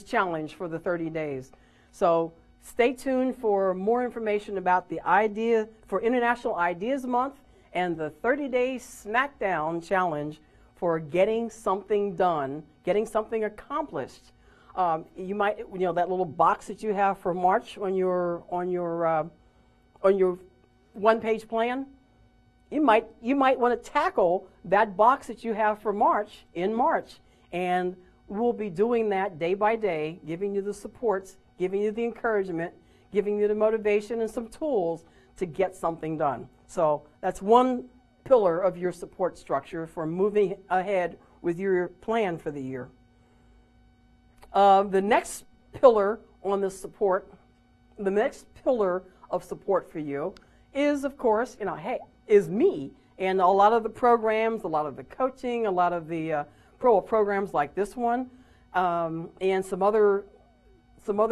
challenge for the 30 days. So stay tuned for more information about the idea for International Ideas Month and the 30-day Smackdown challenge for getting something done, getting something accomplished. You might, you know, that little box that you have for March on your one-page plan. You might want to tackle that box that you have for March in March, and we'll be doing that day by day, giving you the supports, giving you the encouragement, giving you the motivation and some tools to get something done. So that's one pillar of your support structure for moving ahead with your plan for the year. The next pillar on the support, the next pillar of support for you is, of course, is me. And a lot of the programs, a lot of the coaching, a lot of the programs like this one, and some other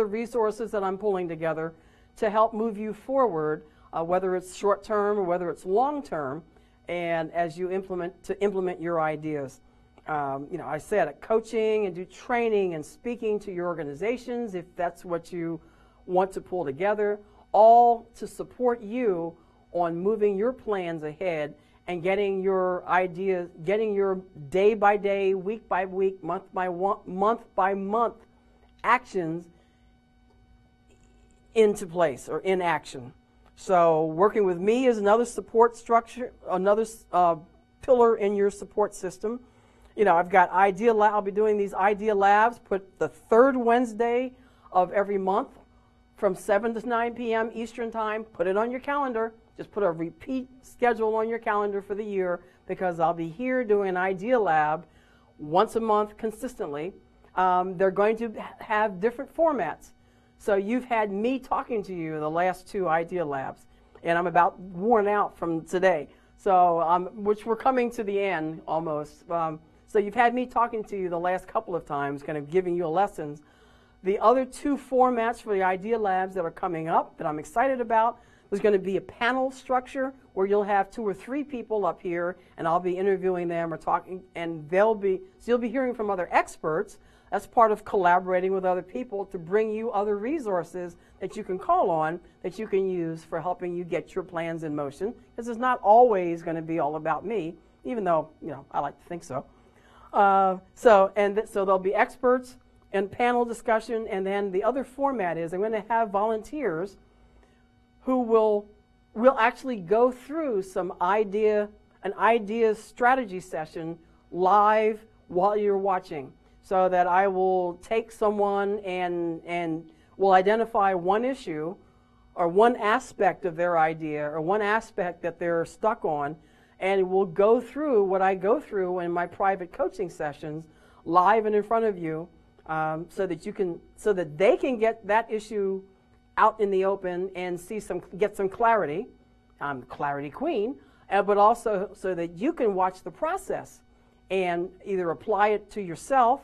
resources that I'm pulling together to help move you forward, whether it's short term or whether it's long term, and as you implement your ideas. I said coaching and do training and speaking to your organizations if that's what you want to pull together, all to support you on moving your plans ahead and getting your ideas, getting your day by day, week by week, month by month actions into place or in action. So working with me is another support structure, another pillar in your support system. I've got I'll be doing these Idea Labs, put the third Wednesday of every month from 7 to 9 p.m. Eastern Time. Put it on your calendar. Just put a repeat schedule on your calendar for the year, because I'll be here doing an Idea Lab once a month consistently. They're going to have different formats. So you've had me talking to you the last 2 Idea Labs, and I'm about worn out from today. So, which we're coming to the end almost. So you've had me talking to you the last couple of times, kind of giving you lessons. The other 2 formats for the Idea Labs that are coming up that I'm excited about, there's going to be a panel structure where you'll have 2 or 3 people up here, and I'll be interviewing them or talking, and so you'll be hearing from other experts. That's part of collaborating with other people to bring you other resources that you can call on, that you can use for helping you get your plans in motion. Because it's not always going to be all about me, even though I like to think so. So there'll be experts and panel discussion, and then the other format is I'm going to have volunteers who will actually go through an idea strategy session live while you're watching, so that I will take someone and will identify one issue or one aspect of their idea or one aspect that they're stuck on, and we'll go through what I go through in my private coaching sessions live and in front of you, so that they can get that issue out in the open and get some clarity. I'm the clarity queen, but also so that you can watch the process and either apply it to yourself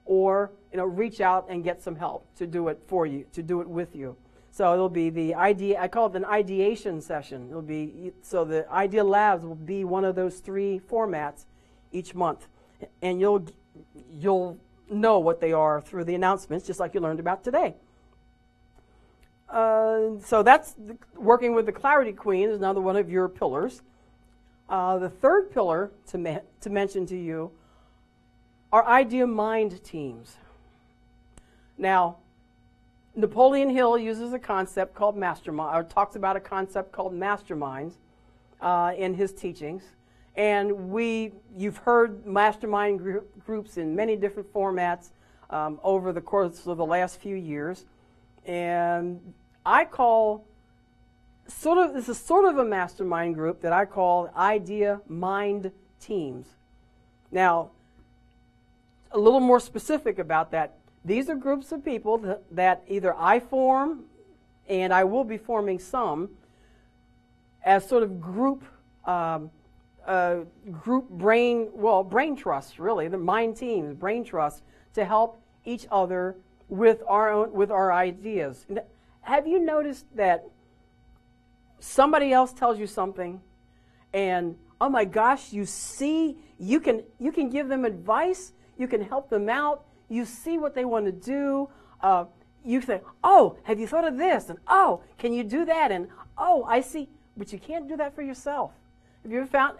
or reach out and get some help to do it for you, to do it with you. So it'll be I call it an ideation session. So the Idea Labs will be one of those 3 formats each month, and you'll know what they are through the announcements, just like you learned about today. So that's working with the Clarity Queen is another one of your pillars. The third pillar to mention to you are Idea Mind teams. Now, Napoleon Hill uses a concept called mastermind, or talks about a concept called masterminds in his teachings. And you've heard mastermind groups in many different formats over the course of the last few years. And I call this is sort of a mastermind group that I call Idea Mind teams. Now, a little more specific about that, these are groups of people that either I form, and I will be forming some, as sort of group brain trusts, really, the mind teams, brain trusts, to help each other with our ideas. Have you noticed that somebody else tells you something, and oh my gosh, you can give them advice, you can help them out, you see what they want to do, you say, oh, have you thought of this, and oh, can you do that, and oh, I see, but you can't do that for yourself. Have you ever found?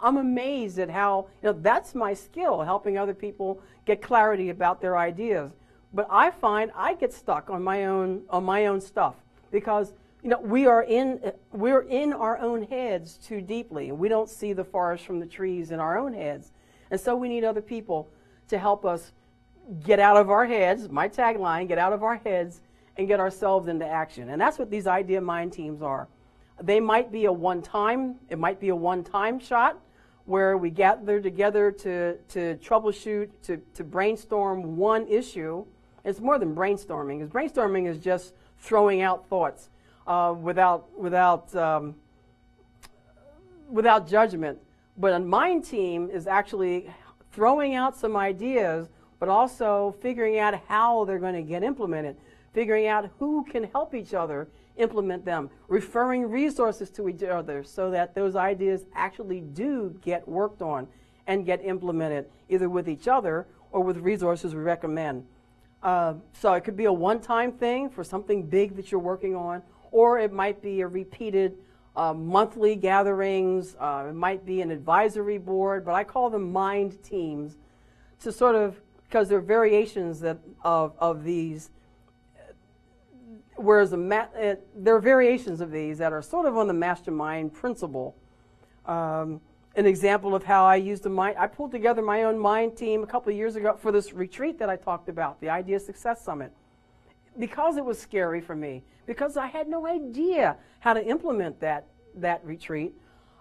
I'm amazed at how that's my skill, helping other people get clarity about their ideas. But I find I get stuck on my own stuff, because we're in our own heads too deeply, and we don't see the forest from the trees in our own heads, and so we need other people to help us get out of our heads. My tagline: get out of our heads and get ourselves into action. And that's what these idea mind teams are. They might be a one-time shot where we gather together to troubleshoot, to brainstorm one issue. It's more than brainstorming, because brainstorming is just throwing out thoughts without judgment. But a mind team is actually throwing out some ideas, but also figuring out how they're going to get implemented, figuring out who can help each other implement them, referring resources to each other so that those ideas actually do get worked on and get implemented, either with each other or with resources we recommend. So it could be a one-time thing for something big that you're working on, or it might be a repeated monthly gatherings. It might be an advisory board, but I call them mind teams to sort of, because there are variations of these, whereas there are variations of these that are sort of on the mastermind principle. An example of how I used I pulled together my own mind team a couple of years ago for this retreat that I talked about, the Idea Success Summit, because it was scary for me, because I had no idea how to implement that retreat.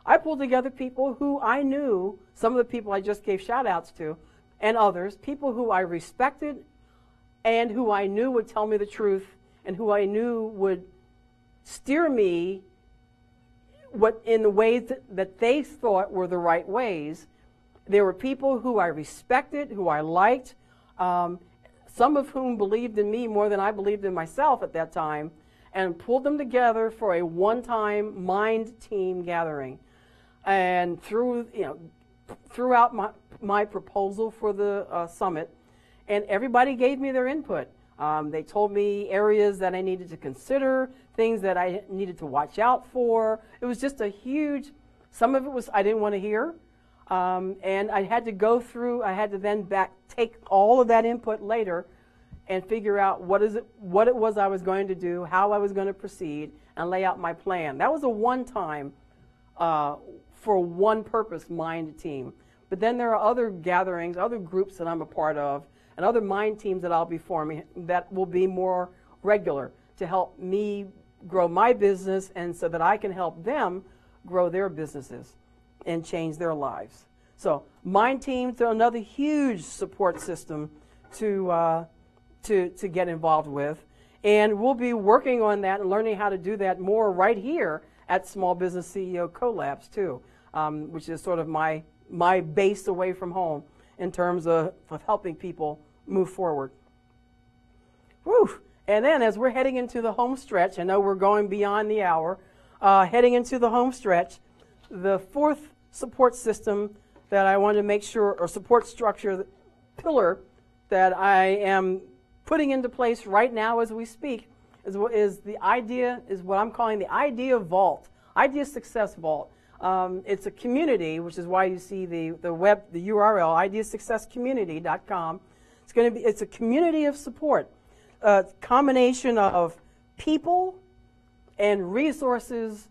I pulled together people who I knew, some of the people I just gave shout outs to, and others, people who I respected and who I knew would tell me the truth and who I knew would steer me in the ways that they thought were the right ways. There were people who I respected, who I liked, some of whom believed in me more than I believed in myself at that time, and pulled them together for a one-time mind team gathering. And throughout my proposal for the summit, and everybody gave me their input. They told me areas that I needed to consider, things that I needed to watch out for. It was just a huge, some of it was I didn't want to hear. And I had to then take all of that input later and figure out what it was I was going to do, how I was going to proceed, and lay out my plan. That was a one-time, for one purpose, mind team. But then there are other gatherings, other groups that I'm a part of, and other mind teams that I'll be forming that will be more regular to help me grow my business and so that I can help them grow their businesses and change their lives. So mind teams are another huge support system to get involved with. And we'll be working on that and learning how to do that more right here at Small Business CEO Collabs too, which is sort of my base away from home in terms of helping people move forward. Whew. And then as we're heading into the home stretch, I know we're going beyond the hour, heading into the home stretch, the fourth support system that I want to make sure, or support structure, pillar that I am putting into place right now as we speak is what I'm calling the Idea Vault, Idea Success Vault. It's a community, which is why you see the URL, ideasuccesscommunity.com. It's a community of support, a combination of people and resources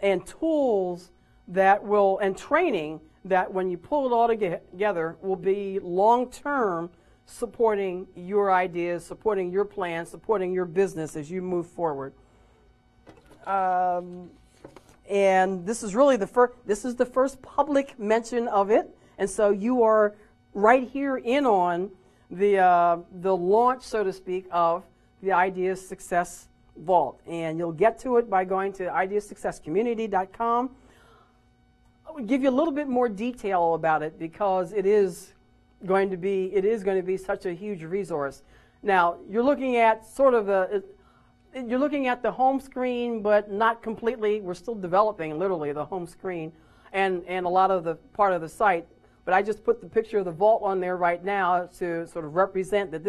and tools and training that when you pull it all together will be long-term supporting your ideas, supporting your plans, supporting your business as you move forward. And this is really the first public mention of it, and so you are right here in on the launch, so to speak, of the Idea Success Vault. And you'll get to it by going to ideasuccesscommunity.com. I'll give you a little bit more detail about it because it is going to be such a huge resource. Now, you're looking at the home screen, but not completely. We're still developing literally the home screen and a lot of the part of the site. But I just put the picture of the vault on there right now to sort of represent that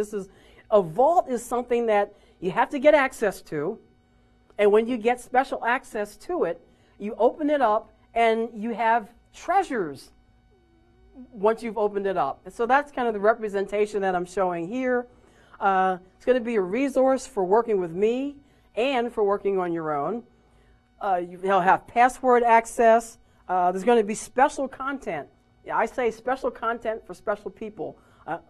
a vault is something that you have to get access to. And when you get special access to it, you open it up and you have treasures once you've opened it up. And so that's kind of the representation that I'm showing here. It's going to be a resource for working with me and for working on your own. You'll have password access. There's going to be special content. I say special content for special people.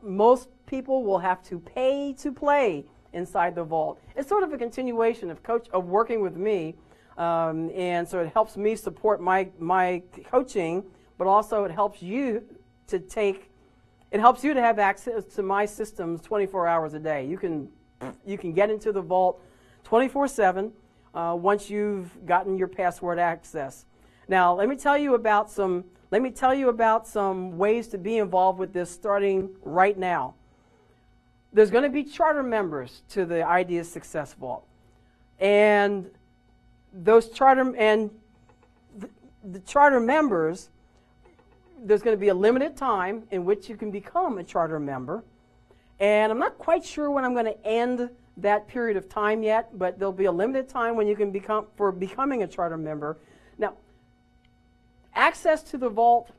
Most people will have to pay to play inside the vault. It's sort of a continuation of working with me, and so it helps me support my coaching, but also it helps you to have access to my systems 24 hours a day. You can get into the vault 24/7 once you've gotten your password access. Now, let me tell you about some ways to be involved with this starting right now. There's going to be charter members to the Ideas Success Vault. And the charter members, there's going to be a limited time in which you can become a charter member. And I'm not quite sure when I'm going to end that period of time yet, but there'll be a limited time when you can becoming a charter member. Now, access to the vault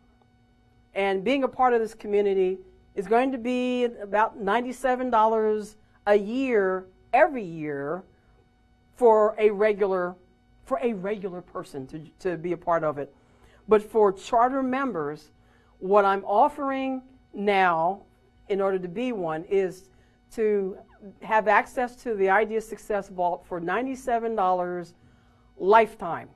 and being a part of this community is going to be about $97 a year, every year, for a regular person to be a part of it. But for charter members, what I'm offering now, in order to be one, is to have access to the Ideas Success Vault for $97 lifetime.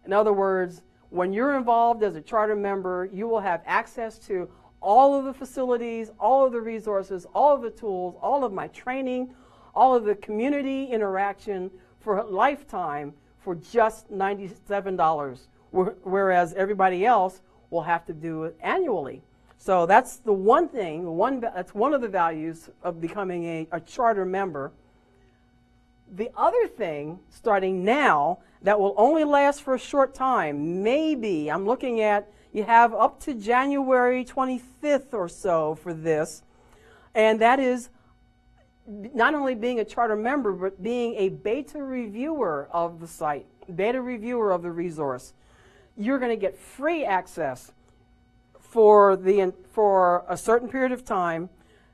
In other words, when you're involved as a charter member, you will have access to all of the facilities, all of the resources, all of the tools, all of my training, all of the community interaction for a lifetime for just $97, whereas everybody else will have to do it annually. So that's the one thing, that's one of the values of becoming a charter member. The other thing, starting now, that will only last for a short time, maybe, I'm looking at, you have up to January 25th or so for this, and that is not only being a charter member, but being a beta reviewer of the site, beta reviewer of the resource. You're going to get free access for a certain period of time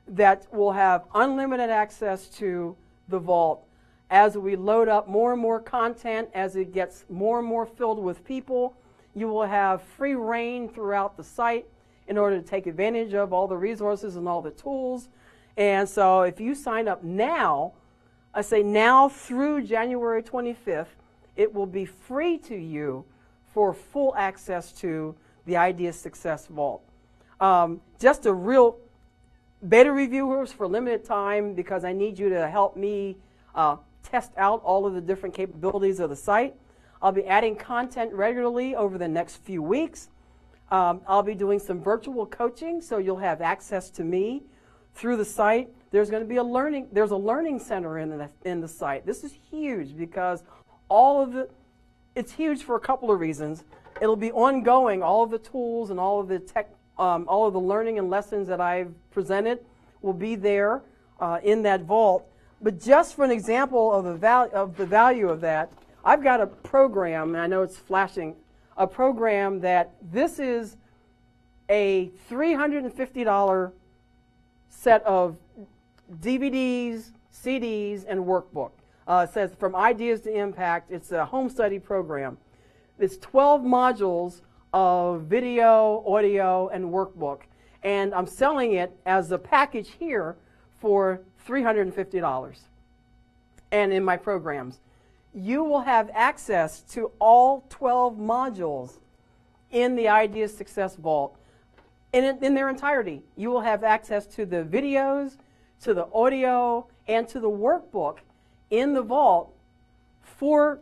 that will have unlimited access to the vault. As we load up more and more content, as it gets more and more filled with people, you will have free reign throughout the site in order to take advantage of all the resources and all the tools. And so if you sign up now, I say now through January 25th, it will be free to you for full access to the Ideas Success Vault. Just a real beta reviewers for limited time, because I need you to help me test out all of the different capabilities of the site. I'll be adding content regularly over the next few weeks. I'll be doing some virtual coaching, so you'll have access to me through the site. There's going to be a learning center in the site. This is huge because it's huge for a couple of reasons. It'll be ongoing. All of the tools and all of the learning and lessons that I've presented will be there in that vault. But just for an example of the value of that, I've got a program, and I know it's flashing, a program that this is a $350 set of DVDs, CDs, and workbook. It says From Ideas to Impact. It's a home study program. It's 12 modules of video, audio, and workbook. And I'm selling it as a package here for $350. And in my programs, you will have access to all 12 modules in the Ideas Success Vault in their entirety. You will have access to the videos, to the audio, and to the workbook in the vault for,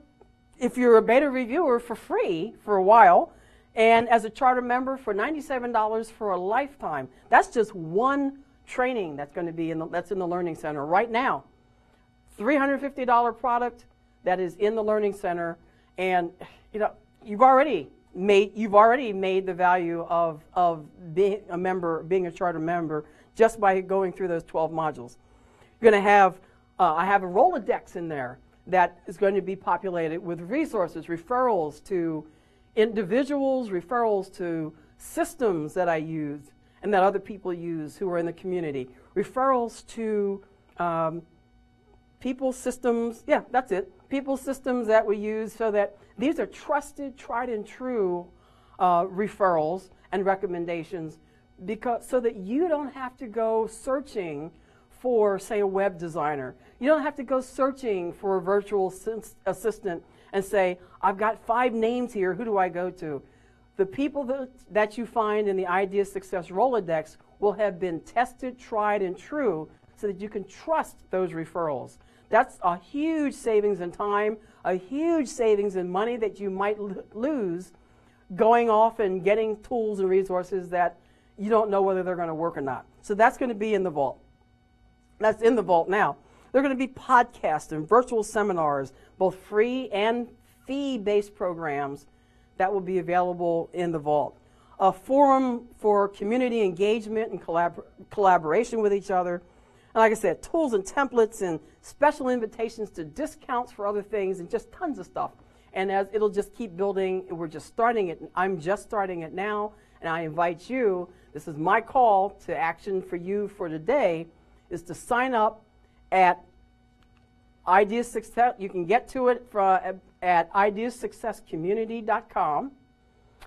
if you're a beta reviewer, for free for a while, and as a charter member for $97 for a lifetime. That's just one training that's going to be that's in the Learning Center right now. $350 product that is in the Learning Center, and you've already made the value of being a member, being a charter member, just by going through those 12 modules. You're going to have I have a Rolodex in there that is going to be populated with resources, referrals to individuals, referrals to systems that I use and that other people use who are in the community, referrals to people systems, yeah, that's it, people systems that we use, so that these are trusted, tried and true referrals and recommendations, so that you don't have to go searching for, say, a web designer. You don't have to go searching for a virtual assistant and say, I've got 5 names here, who do I go to? The people that you find in the Idea Success Rolodex will have been tested, tried, and true so that you can trust those referrals. That's a huge savings in time, a huge savings in money that you might lose going off and getting tools and resources that you don't know whether they're going to work or not. So that's going to be in the vault. That's in the vault now. There are going to be podcasts and virtual seminars, both free and fee-based programs that will be available in the vault. A forum for community engagement and collaboration with each other. And like I said, tools and templates and special invitations to discounts for other things and just tons of stuff. And as it'll just keep building, we're just starting it. I'm just starting it now, and I invite you, this is my call to action for you for today, is to sign up at Idea Success. You can get to it at ideasuccesscommunity.com,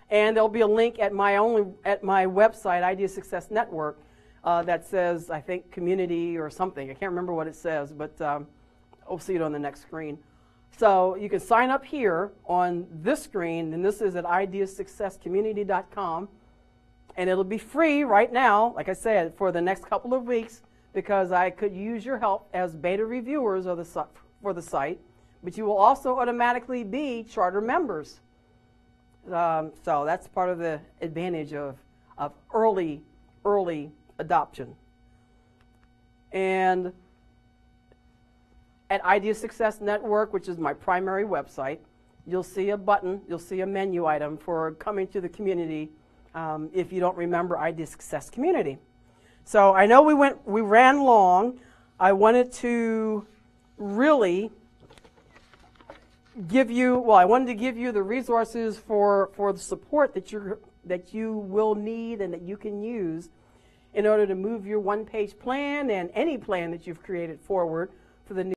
and there'll be a link at my website, Idea Success Network, that says, I think, community or something. I can't remember what it says, but we'll see it on the next screen. So you can sign up here on this screen, and this is at ideasuccesscommunity.com, and it'll be free right now, like I said, for the next couple of weeks, because I could use your help as beta reviewers of for the site, but you will also automatically be charter members. So that's part of the advantage of early adoption. And at Idea Success Network, which is my primary website, you'll see a button, you'll see a menu item for coming to the community if you don't remember Idea Success Community. So I know we ran long. I wanted to really give you, I wanted to give you the resources for the support that you will need and that you can use in order to move your one-page plan and any plan that you've created forward for the new